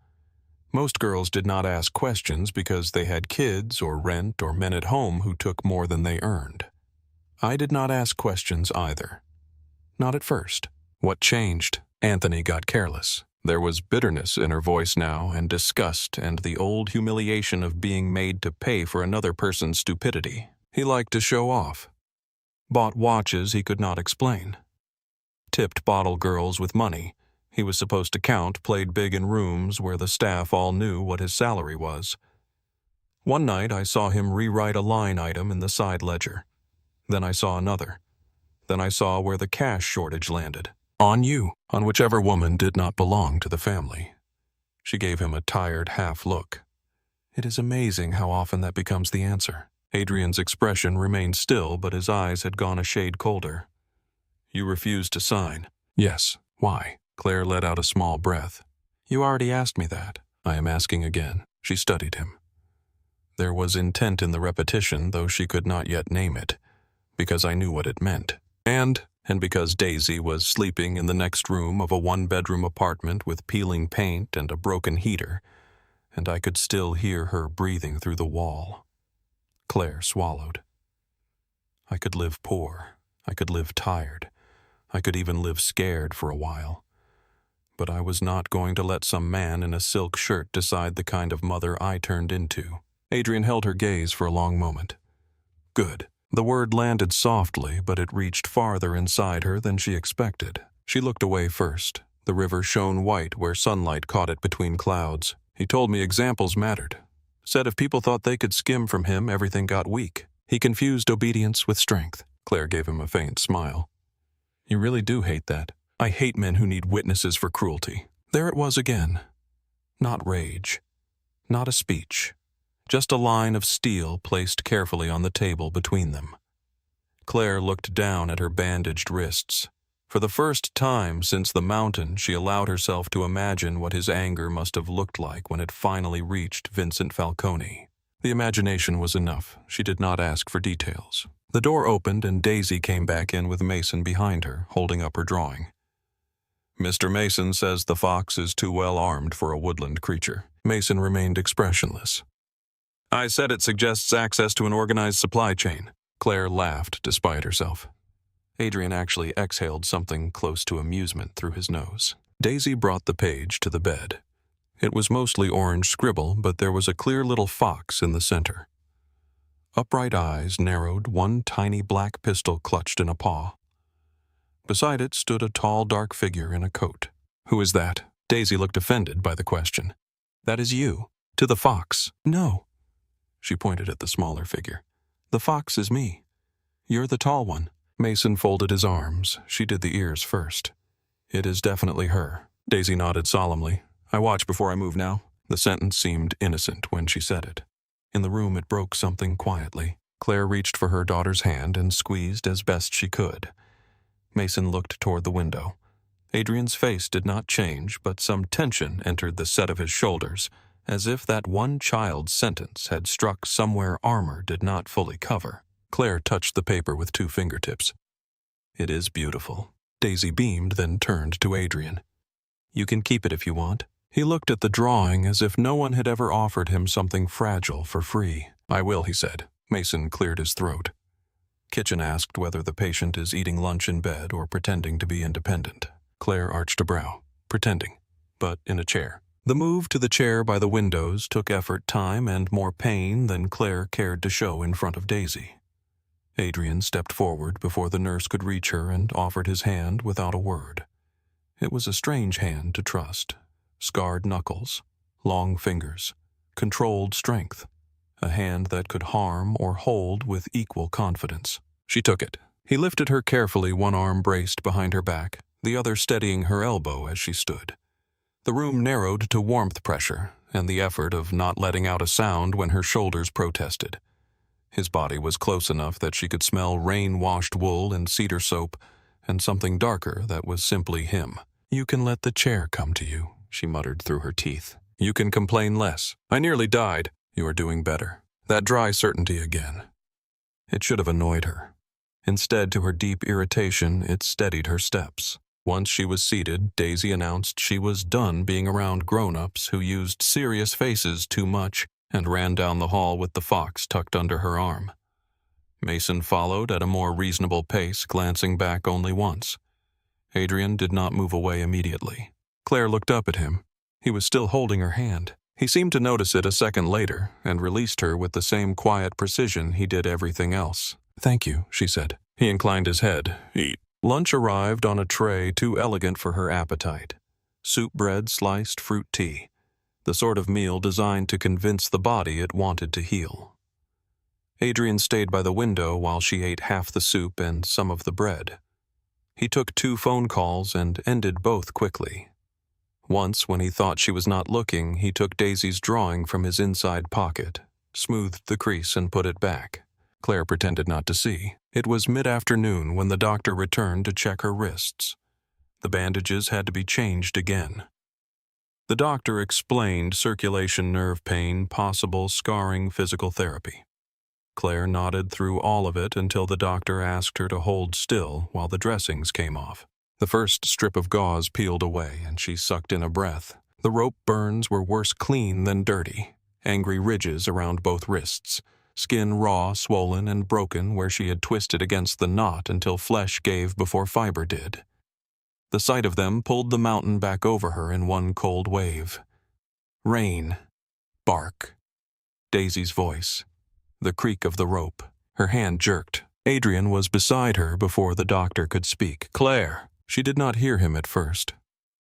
Most girls did not ask questions because they had kids or rent or men at home who took more than they earned. I did not ask questions either. Not at first. What changed? Anthony got careless. There was bitterness in her voice now, and disgust, and the old humiliation of being made to pay for another person's stupidity. He liked to show off. Bought watches he could not explain. Tipped bottle girls with money he was supposed to count, played big in rooms where the staff all knew what his salary was. One night I saw him rewrite a line item in the side ledger. Then I saw another. Then I saw where the cash shortage landed. On you, on whichever woman did not belong to the family. She gave him a tired half look. It is amazing how often that becomes the answer. Adrien's expression remained still, but his eyes had gone a shade colder. You refused to sign. Yes. Why? Claire let out a small breath. You already asked me that. I am asking again. She studied him. There was intent in the repetition, though she could not yet name it, because I knew what it meant. And because Daisy was sleeping in the next room of a 1-bedroom apartment with peeling paint and a broken heater, and I could still hear her breathing through the wall. Claire swallowed. I could live poor. I could live tired. I could even live scared for a while. But I was not going to let some man in a silk shirt decide the kind of mother I turned into. Adrien held her gaze for a long moment. Good. The word landed softly, but it reached farther inside her than she expected. She looked away first. The river shone white where sunlight caught it between clouds. He told me examples mattered. Said if people thought they could skim from him, everything got weak. He confused obedience with strength. Claire gave him a faint smile. You really do hate that. I hate men who need witnesses for cruelty. There it was again. Not rage. Not a speech. Just a line of steel placed carefully on the table between them. Claire looked down at her bandaged wrists. For the first time since the mountain, she allowed herself to imagine what his anger must have looked like when it finally reached Vincent Falcone. The imagination was enough. She did not ask for details. The door opened and Daisy came back in with Mason behind her, holding up her drawing. Mr. Mason says the fox is too well armed for a woodland creature. Mason remained expressionless. I said it suggests access to an organized supply chain. Claire laughed despite herself. Adrien actually exhaled something close to amusement through his nose. Daisy brought the page to the bed. It was mostly orange scribble, but there was a clear little fox in the center. Upright eyes narrowed, one tiny black pistol clutched in a paw. Beside it stood a tall, dark figure in a coat. Who is that? Daisy looked offended by the question. That is you. To the fox. No. She pointed at the smaller figure. The fox is me. You're the tall one. Mason folded his arms. She did the ears first. It is definitely her. Daisy nodded solemnly. I watch before I move now. The sentence seemed innocent when she said it. In the room it broke something quietly. Claire reached for her daughter's hand and squeezed as best she could. Mason looked toward the window. Adrien's face did not change, but some tension entered the set of his shoulders, as if that one child's sentence had struck somewhere armor did not fully cover. Claire touched the paper with 2 fingertips. It is beautiful. Daisy beamed, then turned to Adrien. You can keep it if you want. He looked at the drawing as if no one had ever offered him something fragile for free. I will, he said. Mason cleared his throat. Kitchen asked whether the patient is eating lunch in bed or pretending to be independent. Claire arched a brow. Pretending, but in a chair. The move to the chair by the windows took effort, time, and more pain than Claire cared to show in front of Daisy. Adrien stepped forward before the nurse could reach her and offered his hand without a word. It was a strange hand to trust. Scarred knuckles, long fingers, controlled strength. A hand that could harm or hold with equal confidence. She took it. He lifted her carefully, one arm braced behind her back, the other steadying her elbow as she stood. The room narrowed to warmth pressure and the effort of not letting out a sound when her shoulders protested. His body was close enough that she could smell rain-washed wool and cedar soap and something darker that was simply him. You can let the chair come to you, she muttered through her teeth. You can complain less. I nearly died. You are doing better. That dry certainty again. It should have annoyed her. Instead, to her deep irritation, it steadied her steps. Once she was seated, Daisy announced she was done being around grown-ups who used serious faces too much and ran down the hall with the fox tucked under her arm. Mason followed at a more reasonable pace, glancing back only once. Adrien did not move away immediately. Claire looked up at him. He was still holding her hand. He seemed to notice it a second later and released her with the same quiet precision he did everything else. "Thank you," she said. He inclined his head. "Eat." Lunch arrived on a tray too elegant for her appetite. Soup bread, sliced fruit tea. The sort of meal designed to convince the body it wanted to heal. Adrien stayed by the window while she ate half the soup and some of the bread. He took 2 phone calls and ended both quickly. Once, when he thought she was not looking, he took Daisy's drawing from his inside pocket, smoothed the crease and put it back. Claire pretended not to see. It was mid-afternoon when the doctor returned to check her wrists. The bandages had to be changed again. The doctor explained circulation nerve pain, possible scarring, physical therapy. Claire nodded through all of it until the doctor asked her to hold still while the dressings came off. The first strip of gauze peeled away, and she sucked in a breath. The rope burns were worse clean than dirty. Angry ridges around both wrists. Skin raw, swollen, and broken where she had twisted against the knot until flesh gave before fiber did. The sight of them pulled the mountain back over her in one cold wave. Rain. Bark. Daisy's voice. The creak of the rope. Her hand jerked. Adrien was beside her before the doctor could speak. "Claire!" She did not hear him at first.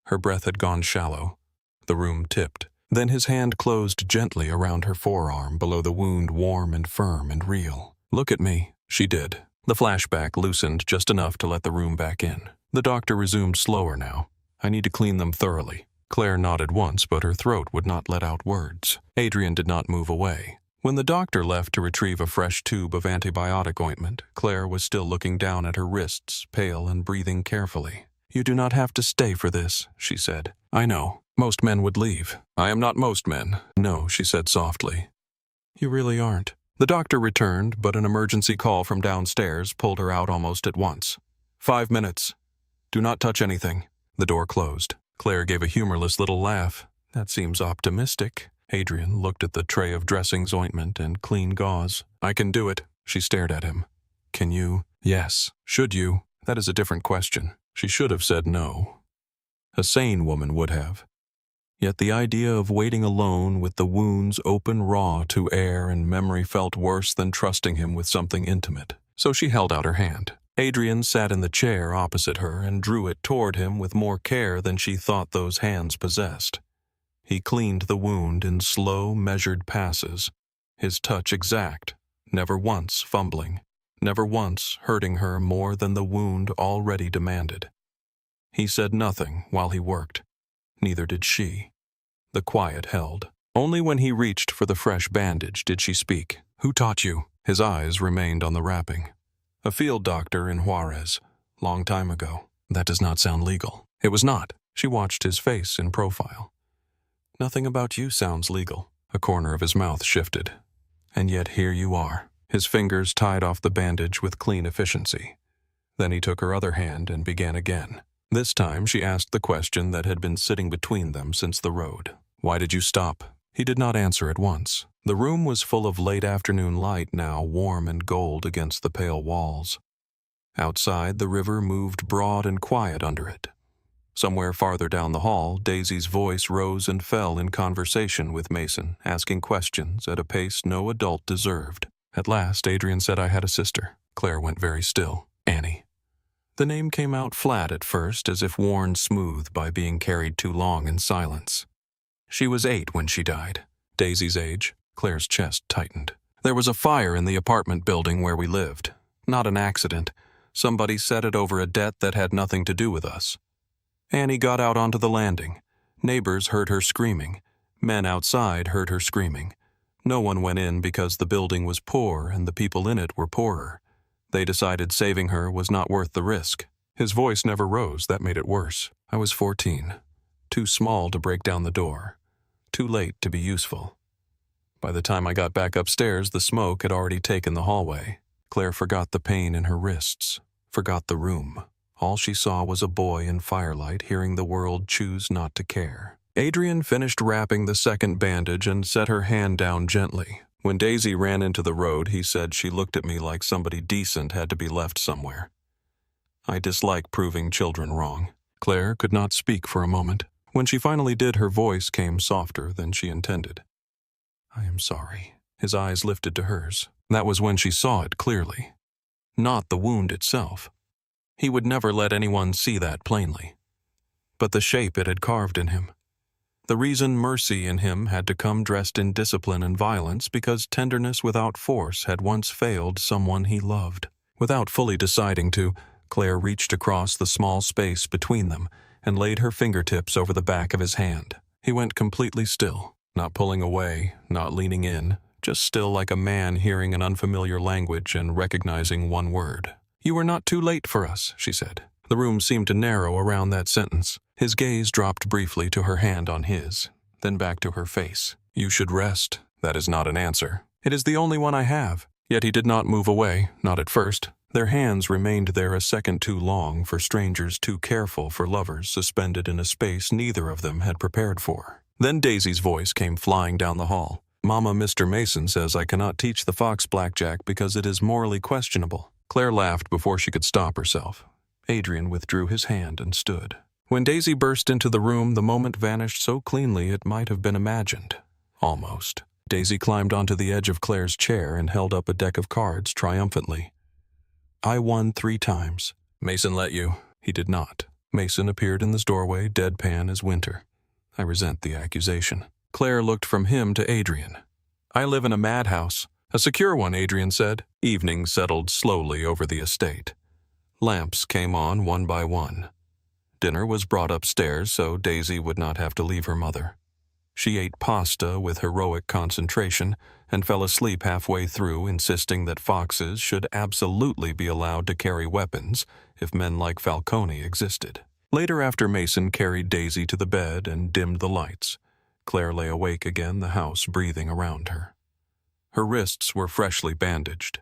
Her breath had gone shallow. The room tipped. Then his hand closed gently around her forearm, below the wound warm and firm and real. "Look at me." She did. The flashback loosened just enough to let the room back in. The doctor resumed slower now. "I need to clean them thoroughly." Claire nodded once, but her throat would not let out words. Adrien did not move away. When the doctor left to retrieve a fresh tube of antibiotic ointment, Claire was still looking down at her wrists, pale and breathing carefully. "You do not have to stay for this," she said. "I know. Most men would leave." "I am not most men." "No," she said softly. "You really aren't." The doctor returned, but an emergency call from downstairs pulled her out almost at once. 5 minutes. Do not touch anything." The door closed. Claire gave a humorless little laugh. "That seems optimistic." Adrien looked at the tray of dressings, ointment, and clean gauze. "I can do it." She stared at him. "Can you?" "Yes." "Should you?" "That is a different question." She should have said no. A sane woman would have. Yet the idea of waiting alone with the wounds open raw to air and memory felt worse than trusting him with something intimate. So she held out her hand. Adrien sat in the chair opposite her and drew it toward him with more care than she thought those hands possessed. He cleaned the wound in slow, measured passes, his touch exact, never once fumbling, never once hurting her more than the wound already demanded. He said nothing while he worked. Neither did she. The quiet held. Only when he reached for the fresh bandage did she speak. "Who taught you?" His eyes remained on the wrapping. "A field doctor in Juarez, long time ago." "That does not sound legal." It was not. She watched his face in profile. "Nothing about you sounds legal." A corner of his mouth shifted. "And yet here you are." His fingers tied off the bandage with clean efficiency. Then he took her other hand and began again. This time she asked the question that had been sitting between them since the road. "Why did you stop?" He did not answer at once. The room was full of late afternoon light now, warm and gold against the pale walls. Outside, the river moved broad and quiet under it. Somewhere farther down the hall, Daisy's voice rose and fell in conversation with Mason, asking questions at a pace no adult deserved. At last, Adrien said, "I had a sister." Claire went very still. "Annie." The name came out flat at first, as if worn smooth by being carried too long in silence. "She was 8 when she died." Daisy's age. Claire's chest tightened. "There was a fire in the apartment building where we lived. Not an accident. Somebody set it over a debt that had nothing to do with us. Annie got out onto the landing. Neighbors heard her screaming. Men outside heard her screaming. No one went in because the building was poor and the people in it were poorer. They decided saving her was not worth the risk." His voice never rose. That made it worse. "I was 14. Too small to break down the door. Too late to be useful. By the time I got back upstairs, the smoke had already taken the hallway." Claire forgot the pain in her wrists, forgot the room. All she saw was a boy in firelight hearing the world choose not to care. Adrien finished wrapping the second bandage and set her hand down gently. When Daisy ran into the road, he said she looked at me like somebody decent had to be left somewhere. I dislike proving children wrong. Claire could not speak for a moment. When she finally did, her voice came softer than she intended. I am sorry. His eyes lifted to hers. That was when she saw it clearly. Not the wound itself. He would never let anyone see that plainly. But the shape it had carved in him. The reason mercy in him had to come dressed in discipline and violence because tenderness without force had once failed someone he loved. Without fully deciding to, Claire reached across the small space between them and laid her fingertips over the back of his hand. He went completely still, not pulling away, not leaning in, just still like a man hearing an unfamiliar language and recognizing one word. You are not too late for us, she said. The room seemed to narrow around that sentence. His gaze dropped briefly to her hand on his, then back to her face. You should rest. That is not an answer. It is the only one I have. Yet he did not move away, not at first. Their hands remained there a second too long for strangers too careful for lovers suspended in a space neither of them had prepared for. Then Daisy's voice came flying down the hall. Mama, Mr. Mason says I cannot teach the fox blackjack because it is morally questionable. Claire laughed before she could stop herself. Adrien withdrew his hand and stood. When Daisy burst into the room, the moment vanished so cleanly it might have been imagined. Almost. Daisy climbed onto the edge of Claire's chair and held up a deck of cards triumphantly. I won 3 times. Mason let you. He did not. Mason appeared in the doorway, deadpan as winter. I resent the accusation. Claire looked from him to Adrien. I live in a madhouse. A secure one, Adrien said. Evening settled slowly over the estate. Lamps came on one by one. Dinner was brought upstairs so Daisy would not have to leave her mother. She ate pasta with heroic concentration and fell asleep halfway through, insisting that foxes should absolutely be allowed to carry weapons if men like Falcone existed. Later, after Mason carried Daisy to the bed and dimmed the lights, Claire lay awake again, the house breathing around her. Her wrists were freshly bandaged.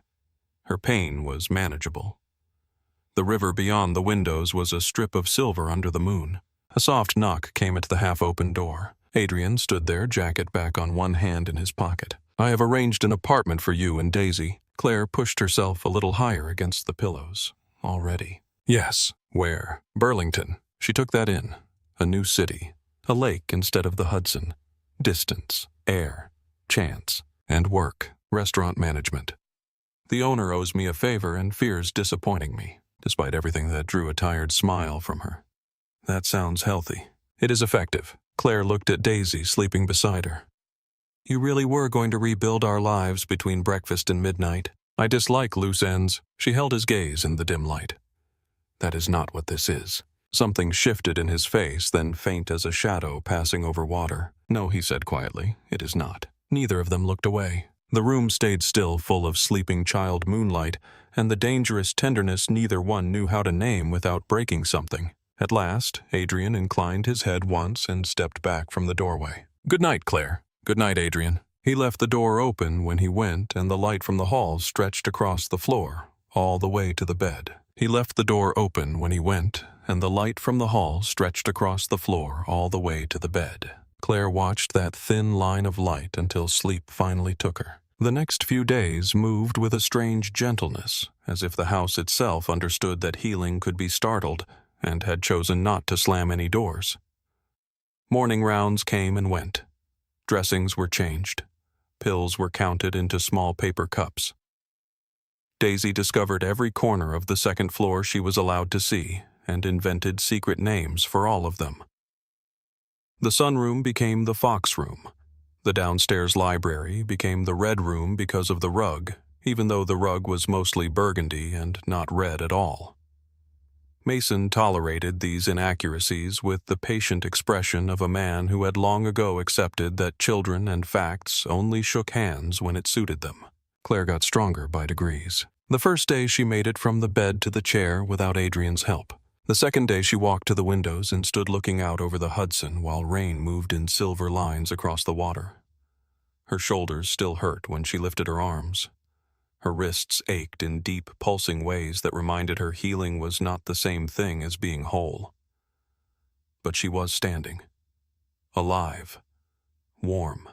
Her pain was manageable. The river beyond the windows was a strip of silver under the moon. A soft knock came at the half-open door. Adrien stood there, jacket back on one hand in his pocket. I have arranged an apartment for you and Daisy. Claire pushed herself a little higher against the pillows. Already. Yes. Where? Burlington. She took that in. A new city. A lake instead of the Hudson. Distance. Air. Chance. And work. Restaurant management. The owner owes me a favor and fears disappointing me, despite everything that drew a tired smile from her. That sounds healthy. It is effective. Claire looked at Daisy sleeping beside her. You really were going to rebuild our lives between breakfast and midnight. I dislike loose ends. She held his gaze in the dim light. That is not what this is. Something shifted in his face, then faint as a shadow passing over water. No, he said quietly, it is not. Neither of them looked away. The room stayed still, full of sleeping child moonlight, and the dangerous tenderness neither one knew how to name without breaking something. At last, Adrien inclined his head once and stepped back from the doorway. Good night, Claire. Good night, Adrien. He left the door open when he went, and the light from the hall stretched across the floor, all the way to the bed. He left the door open when he went, and the light from the hall stretched across the floor all the way to the bed. Claire watched that thin line of light until sleep finally took her. The next few days moved with a strange gentleness, as if the house itself understood that healing could be startled and had chosen not to slam any doors. Morning rounds came and went. Dressings were changed. Pills were counted into small paper cups. Daisy discovered every corner of the second floor she was allowed to see and invented secret names for all of them. The sunroom became the fox room. The downstairs library became the red room because of the rug, even though the rug was mostly burgundy and not red at all. Mason tolerated these inaccuracies with the patient expression of a man who had long ago accepted that children and facts only shook hands when it suited them. Claire got stronger by degrees. The first day she made it from the bed to the chair without Adrien's help. The second day she walked to the windows and stood looking out over the Hudson while rain moved in silver lines across the water. Her shoulders still hurt when she lifted her arms. Her wrists ached in deep, pulsing ways that reminded her healing was not the same thing as being whole. But she was standing, alive, warm,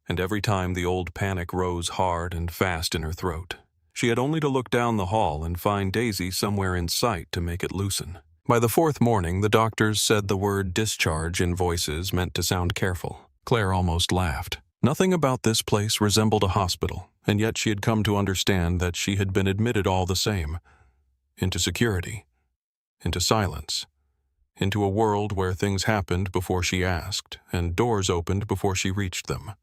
and every time the old panic rose hard and fast in her throat, she had only to look down the hall and find Daisy somewhere in sight to make it loosen. By the fourth morning, the doctors said the word discharge in voices meant to sound careful. Claire almost laughed. Nothing about this place resembled a hospital, and yet she had come to understand that she had been admitted all the same. Into security. Into silence. Into a world where things happened before she asked, and doors opened before she reached them.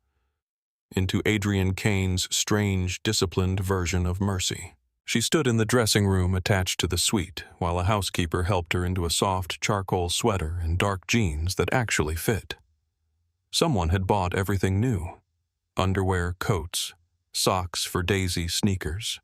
Into Adrien Cain's strange, disciplined version of mercy. She stood in the dressing room attached to the suite, while a housekeeper helped her into a soft charcoal sweater and dark jeans that actually fit. Someone had bought everything new. Underwear, coats, socks for Daisy, sneakers,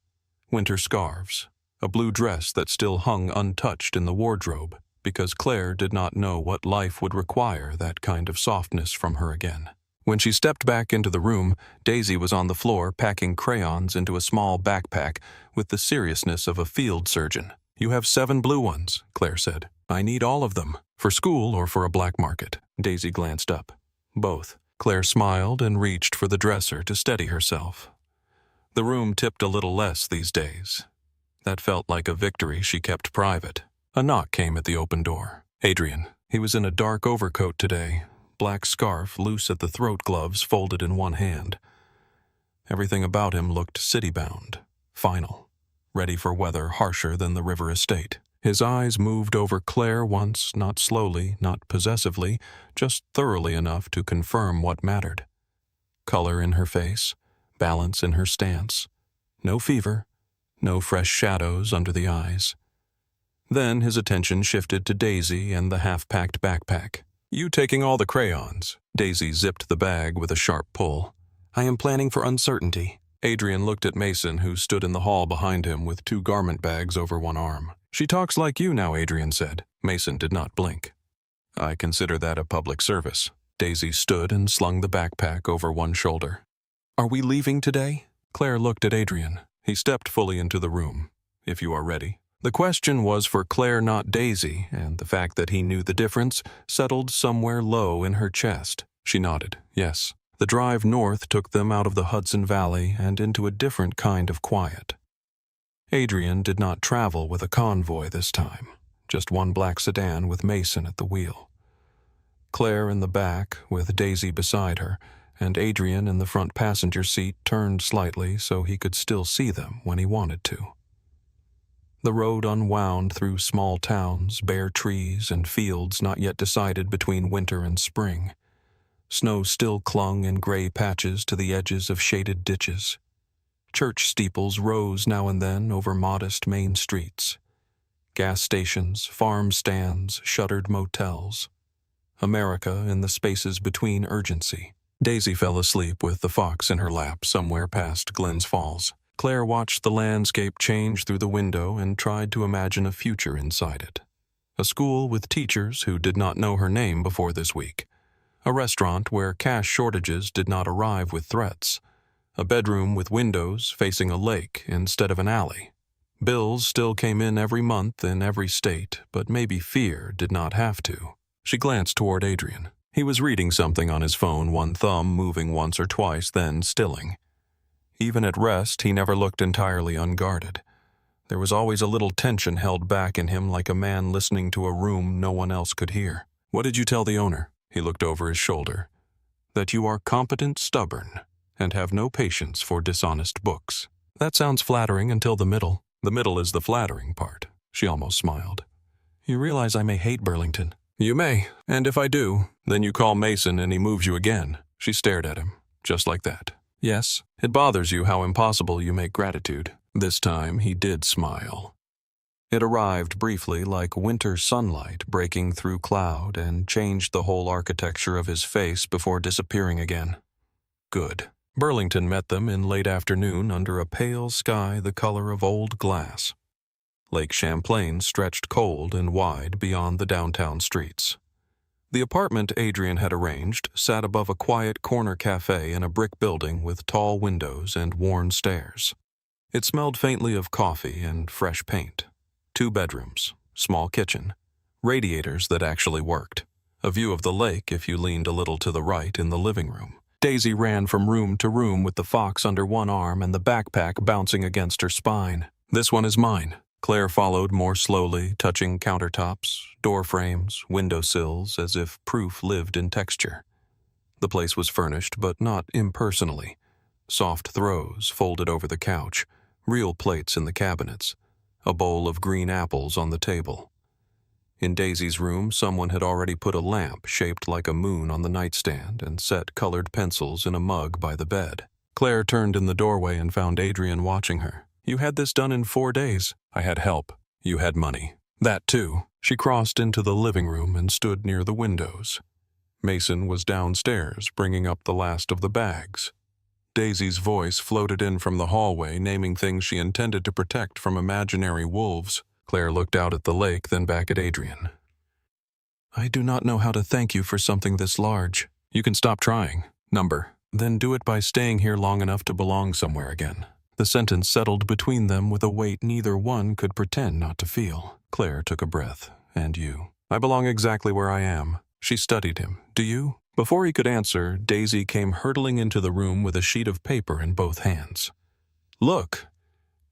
winter scarves, a blue dress that still hung untouched in the wardrobe, because Claire did not know what life would require that kind of softness from her again. When she stepped back into the room, Daisy was on the floor packing crayons into a small backpack with the seriousness of a field surgeon. "You have 7 blue ones," Claire said. "I need all of them. For school or for a black market?" Daisy glanced up. "Both." Claire smiled and reached for the dresser to steady herself. The room tipped a little less these days. That felt like a victory she kept private. A knock came at the open door. Adrien. He was in a dark overcoat today, black scarf loose at the throat, gloves folded in one hand. Everything about him looked city-bound, final, ready for weather harsher than the river estate. His eyes moved over Claire once, not slowly, not possessively, just thoroughly enough to confirm what mattered. Color in her face, balance in her stance. No fever, no fresh shadows under the eyes. Then his attention shifted to Daisy and the half-packed backpack. "You taking all the crayons?" Daisy zipped the bag with a sharp pull. "I am planning for uncertainty." Adrien looked at Mason, who stood in the hall behind him with 2 garment bags over one arm. "She talks like you now," Adrien said. Mason did not blink. "I consider that a public service." Daisy stood and slung the backpack over one shoulder. "Are we leaving today?" Claire looked at Adrien. He stepped fully into the room. "If you are ready." The question was for Claire, not Daisy, and the fact that he knew the difference settled somewhere low in her chest. She nodded, yes. The drive north took them out of the Hudson Valley and into a different kind of quiet. Adrien did not travel with a convoy this time, just one black sedan with Mason at the wheel. Claire in the back, with Daisy beside her, and Adrien in the front passenger seat turned slightly so he could still see them when he wanted to. The road unwound through small towns, bare trees, and fields not yet decided between winter and spring. Snow still clung in gray patches to the edges of shaded ditches. Church steeples rose now and then over modest main streets. Gas stations, farm stands, shuttered motels. America in the spaces between urgency. Daisy fell asleep with the fox in her lap somewhere past Glens Falls. Claire watched the landscape change through the window and tried to imagine a future inside it. A school with teachers who did not know her name before this week. A restaurant where cash shortages did not arrive with threats. A bedroom with windows facing a lake instead of an alley. Bills still came in every month in every state, but maybe fear did not have to. She glanced toward Adrien. He was reading something on his phone, one thumb moving once or twice, then stilling. Even at rest, he never looked entirely unguarded. There was always a little tension held back in him, like a man listening to a room no one else could hear. "What did you tell the owner?" He looked over his shoulder. "That you are competent, stubborn, and have no patience for dishonest books." "That sounds flattering until the middle." "The middle is the flattering part." She almost smiled. "You realize I may hate Burlington." "You may, and if I do, then you call Mason and he moves you again." She stared at him, just like that. "Yes, it bothers you how impossible you make gratitude." This time he did smile. It arrived briefly like winter sunlight breaking through cloud and changed the whole architecture of his face before disappearing again. Good. Burlington met them in late afternoon under a pale sky the color of old glass. Lake Champlain stretched cold and wide beyond the downtown streets. The apartment Adrien had arranged sat above a quiet corner cafe in a brick building with tall windows and worn stairs. It smelled faintly of coffee and fresh paint. 2 bedrooms, small kitchen, radiators that actually worked, a view of the lake if you leaned a little to the right in the living room. Daisy ran from room to room with the fox under one arm and the backpack bouncing against her spine. "This one is mine." Claire followed more slowly, touching countertops, door frames, window sills, as if proof lived in texture. The place was furnished, but not impersonally. Soft throws folded over the couch, real plates in the cabinets, a bowl of green apples on the table. In Daisy's room, someone had already put a lamp shaped like a moon on the nightstand and set colored pencils in a mug by the bed. Claire turned in the doorway and found Adrien watching her. "You had this done in 4 days. I had help. You had money." "That too." She crossed into the living room and stood near the windows. Mason was downstairs, bringing up the last of the bags. Daisy's voice floated in from the hallway, naming things she intended to protect from imaginary wolves. Claire looked out at the lake, then back at Adrien. "I do not know how to thank you for something this large." "You can stop trying. Number. Then do it by staying here long enough to belong somewhere again." The sentence settled between them with a weight neither one could pretend not to feel. Claire took a breath. "And you?" "I belong exactly where I am." She studied him. "Do you?" Before he could answer, Daisy came hurtling into the room with a sheet of paper in both hands. "Look!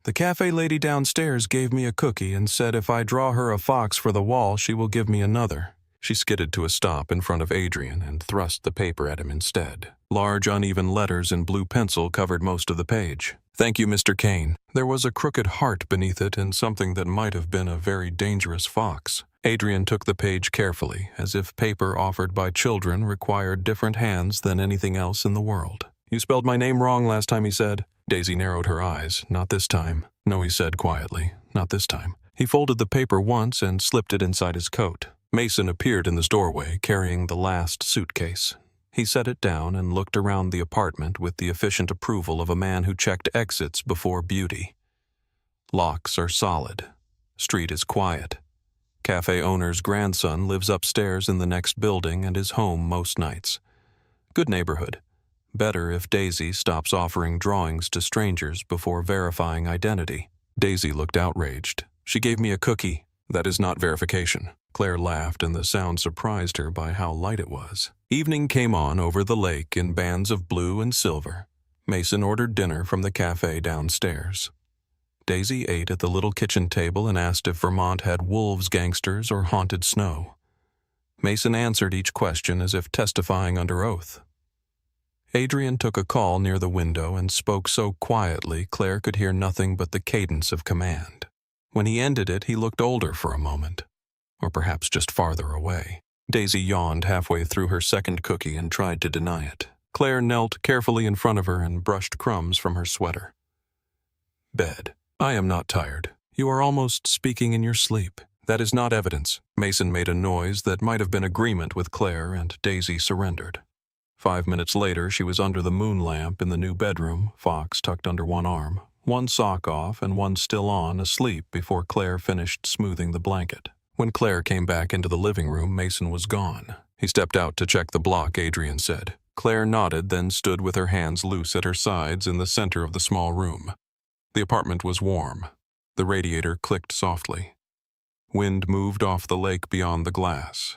The cafe lady downstairs gave me a cookie and said if I draw her a fox for the wall, she will give me another." She skidded to a stop in front of Adrien and thrust the paper at him instead. Large, uneven letters in blue pencil covered most of the page. "Thank you, Mr. Cain." There was a crooked heart beneath it and something that might have been a very dangerous fox. Adrien took the page carefully, as if paper offered by children required different hands than anything else in the world. "You spelled my name wrong last time," he said. Daisy narrowed her eyes. "Not this time." "No," he said quietly. "Not this time." He folded the paper once and slipped it inside his coat. Mason appeared in the doorway, carrying the last suitcase. He set it down and looked around the apartment with the efficient approval of a man who checked exits before beauty. Locks are solid. Street is quiet. Cafe owner's grandson lives upstairs in the next building and is home most nights. Good neighborhood. Better if Daisy stops offering drawings to strangers before verifying identity. Daisy looked outraged. "She gave me a cookie." "That is not verification." Claire laughed, and the sound surprised her by how light it was. Evening came on over the lake in bands of blue and silver. Mason ordered dinner from the cafe downstairs. Daisy ate at the little kitchen table and asked if Vermont had wolves, gangsters, or haunted snow. Mason answered each question as if testifying under oath. Adrien took a call near the window and spoke so quietly Claire could hear nothing but the cadence of command. When he ended it, he looked older for a moment, or perhaps just farther away. Daisy yawned halfway through her second cookie and tried to deny it. Claire knelt carefully in front of her and brushed crumbs from her sweater. "Bed. I am not tired. You are almost speaking in your sleep. That is not evidence." Mason made a noise that might have been agreement with Claire, and Daisy surrendered. 5 minutes later, she was under the moon lamp in the new bedroom, Fox tucked under one arm, one sock off and one still on, asleep before Claire finished smoothing the blanket. When Claire came back into the living room, Mason was gone. "He stepped out to check the block," Adrien said. Claire nodded, then stood with her hands loose at her sides in the center of the small room. The apartment was warm. The radiator clicked softly. Wind moved off the lake beyond the glass.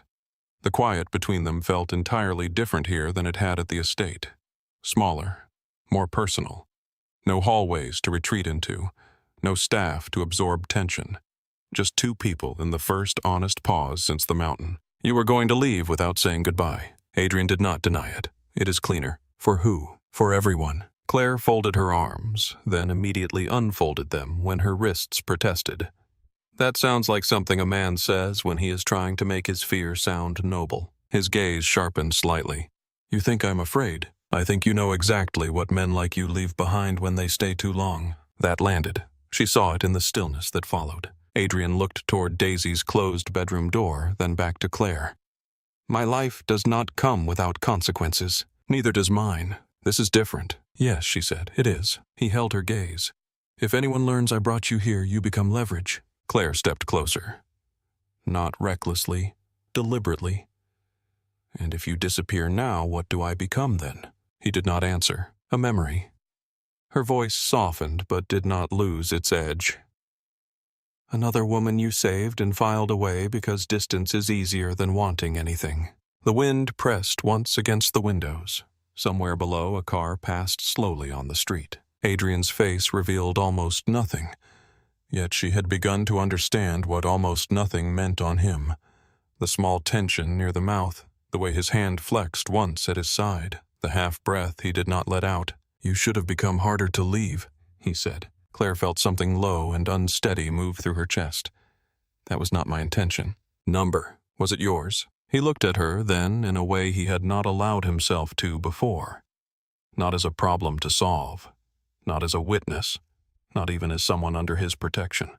The quiet between them felt entirely different here than it had at the estate. Smaller, more personal. No hallways to retreat into, no staff to absorb tension. Just 2 people in the first honest pause since the mountain. "You were going to leave without saying goodbye." Adrien did not deny it. "It is cleaner." "For who?" "For everyone." Claire folded her arms, then immediately unfolded them when her wrists protested. That sounds like something a man says when he is trying to make his fear sound noble. His gaze sharpened slightly. "You think I'm afraid? I think you know exactly what men like you leave behind when they stay too long." That landed. She saw it in the stillness that followed. Adrien looked toward Daisy's closed bedroom door, then back to Claire. "My life does not come without consequences. Neither does mine. This is different." "Yes," she said, "it is." He held her gaze. "If anyone learns I brought you here, you become leverage." Claire stepped closer. "Not recklessly, deliberately." "And if you disappear now, what do I become then?" He did not answer. "A memory." Her voice softened but did not lose its edge. "Another woman you saved and filed away because distance is easier than wanting anything." The wind pressed once against the windows. Somewhere below, a car passed slowly on the street. Adrien's face revealed almost nothing, yet she had begun to understand what almost nothing meant on him. The small tension near the mouth, the way his hand flexed once at his side, the half-breath he did not let out. "You should have become harder to leave," he said. Claire felt something low and unsteady move through her chest. "That was not my intention." "Number, was it yours?" He looked at her then in a way he had not allowed himself to before. Not as a problem to solve, not as a witness, not even as someone under his protection.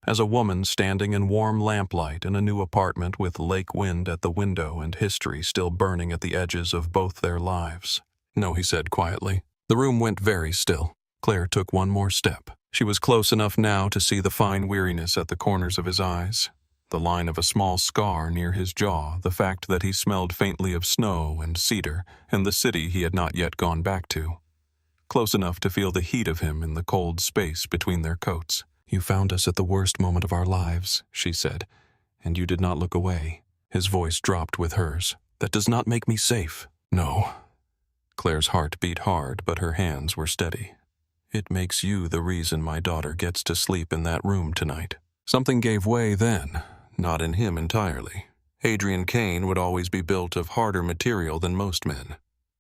As a woman standing in warm lamplight in a new apartment with lake wind at the window and history still burning at the edges of both their lives. "No," he said quietly. The room went very still. Claire took one more step. She was close enough now to see the fine weariness at the corners of his eyes, the line of a small scar near his jaw, the fact that he smelled faintly of snow and cedar and the city he had not yet gone back to. Close enough to feel the heat of him in the cold space between their coats. "You found us at the worst moment of our lives," she said, "and you did not look away." His voice dropped with hers. "That does not make me safe." "No." Claire's heart beat hard, but her hands were steady. "It makes you the reason my daughter gets to sleep in that room tonight." Something gave way then, not in him entirely. Adrien Cain would always be built of harder material than most men.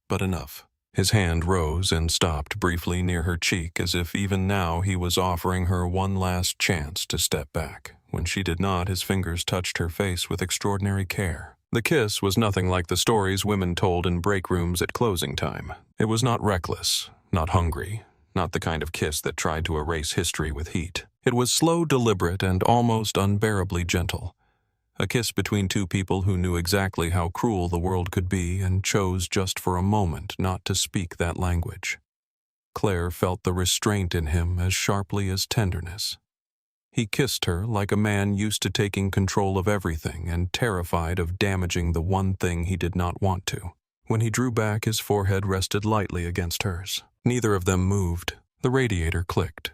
But enough. His hand rose and stopped briefly near her cheek, as if even now he was offering her one last chance to step back. When she did not, his fingers touched her face with extraordinary care. The kiss was nothing like the stories women told in break rooms at closing time. It was not reckless, not hungry, not the kind of kiss that tried to erase history with heat. It was slow, deliberate, and almost unbearably gentle. A kiss between two people who knew exactly how cruel the world could be and chose just for a moment not to speak that language. Claire felt the restraint in him as sharply as tenderness. He kissed her like a man used to taking control of everything and terrified of damaging the one thing he did not want to. When he drew back, his forehead rested lightly against hers. Neither of them moved. The radiator clicked.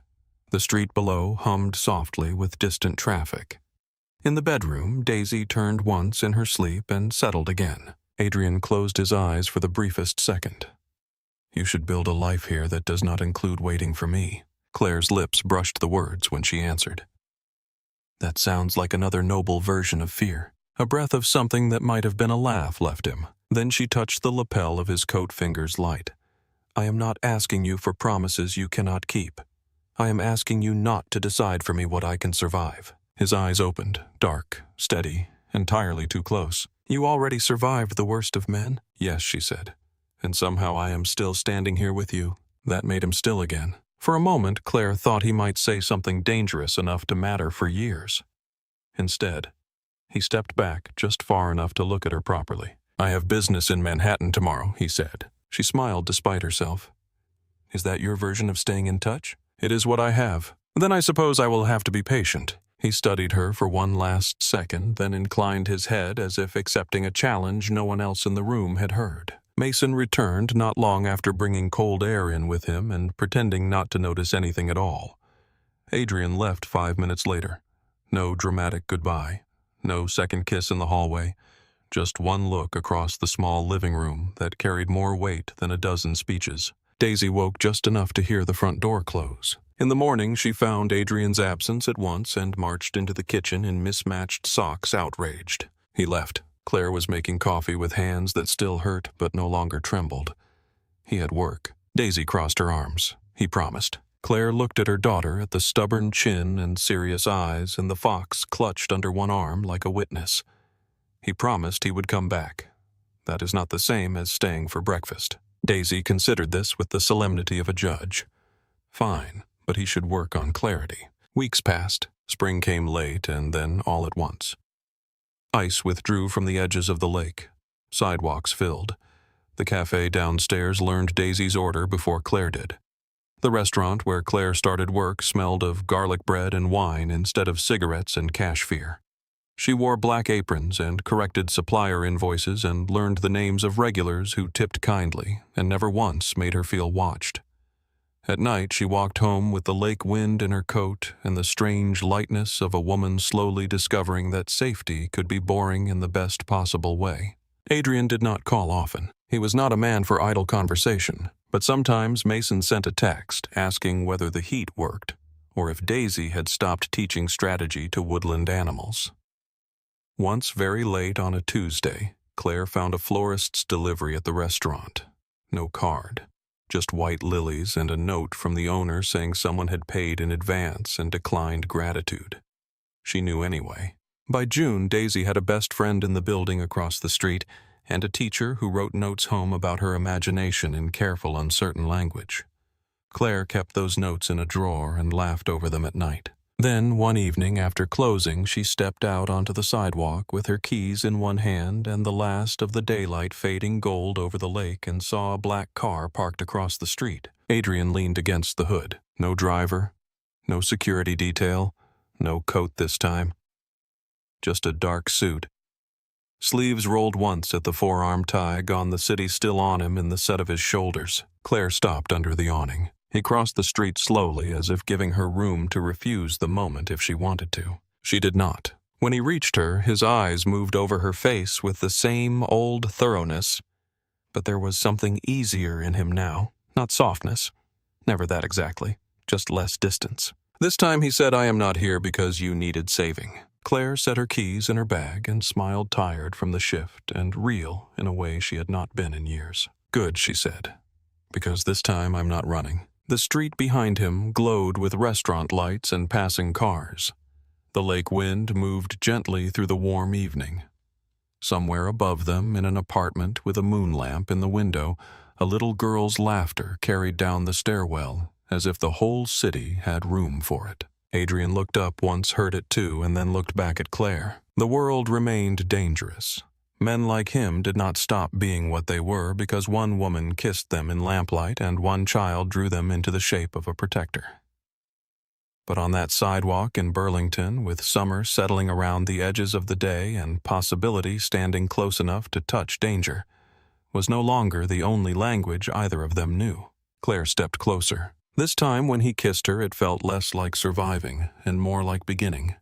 The street below hummed softly with distant traffic. In the bedroom, Daisy turned once in her sleep and settled again. Adrien closed his eyes for the briefest second. "You should build a life here that does not include waiting for me." Claire's lips brushed the words when she answered. "That sounds like another noble version of fear." A breath of something that might have been a laugh left him. Then she touched the lapel of his coat fingers light. "I am not asking you for promises you cannot keep. I am asking you not to decide for me what I can survive." His eyes opened, dark, steady, entirely too close. "You already survived the worst of men?" "Yes," she said. "And somehow I am still standing here with you." That made him still again. For a moment, Claire thought he might say something dangerous enough to matter for years. Instead, he stepped back just far enough to look at her properly. "I have business in Manhattan tomorrow," he said. She smiled despite herself. "Is that your version of staying in touch?" "It is what I have. Then I suppose I will have to be patient." He studied her for one last second, then inclined his head as if accepting a challenge no one else in the room had heard. Mason returned not long after bringing cold air in with him and pretending not to notice anything at all. Adrien left 5 minutes later. No dramatic goodbye, no second kiss in the hallway, just one look across the small living room that carried more weight than a dozen speeches. Daisy woke just enough to hear the front door close. In the morning, she found Adrien's absence at once and marched into the kitchen in mismatched socks, outraged. He left. Claire was making coffee with hands that still hurt but no longer trembled. He had work. Daisy crossed her arms. He promised. Claire looked at her daughter, at the stubborn chin and serious eyes, and the fox clutched under one arm like a witness. He promised he would come back. That is not the same as staying for breakfast. Daisy considered this with the solemnity of a judge. Fine, but he should work on clarity. Weeks passed. Spring came late and then all at once. Ice withdrew from the edges of the lake. Sidewalks filled. The cafe downstairs learned Daisy's order before Claire did. The restaurant where Claire started work smelled of garlic bread and wine instead of cigarettes and cash fear. She wore black aprons and corrected supplier invoices and learned the names of regulars who tipped kindly and never once made her feel watched. At night, she walked home with the lake wind in her coat and the strange lightness of a woman slowly discovering that safety could be boring in the best possible way. Adrien did not call often. He was not a man for idle conversation, but sometimes Mason sent a text asking whether the heat worked or if Daisy had stopped teaching strategy to woodland animals. Once, very late on a Tuesday, Claire found a florist's delivery at the restaurant. No card, just white lilies and a note from the owner saying someone had paid in advance and declined gratitude. She knew anyway. By June, Daisy had a best friend in the building across the street and a teacher who wrote notes home about her imagination in careful, uncertain language. Claire kept those notes in a drawer and laughed over them at night. Then, one evening after closing, she stepped out onto the sidewalk with her keys in one hand and the last of the daylight fading gold over the lake and saw a black car parked across the street. Adrien leaned against the hood. No driver, no security detail, no coat this time. Just a dark suit. Sleeves rolled once at the forearm tie, gone the city still on him in the set of his shoulders. Claire stopped under the awning. He crossed the street slowly, as if giving her room to refuse the moment if she wanted to. She did not. When he reached her, his eyes moved over her face with the same old thoroughness, but there was something easier in him now. Not softness. Never that exactly. Just less distance. This time he said, "I am not here because you needed saving." Claire set her keys in her bag and smiled, tired from the shift and real in a way she had not been in years. "Good," she said, "because this time I'm not running." The street behind him glowed with restaurant lights and passing cars. The lake wind moved gently through the warm evening. Somewhere above them, in an apartment with a moon lamp in the window, a little girl's laughter carried down the stairwell, as if the whole city had room for it. Adrien looked up once, heard it too, and then looked back at Claire. The world remained dangerous. Men like him did not stop being what they were because one woman kissed them in lamplight and one child drew them into the shape of a protector. But on that sidewalk in Burlington, with summer settling around the edges of the day and possibility standing close enough to touch danger, was no longer the only language either of them knew. Claire stepped closer. This time when he kissed her, it felt less like surviving and more like beginning.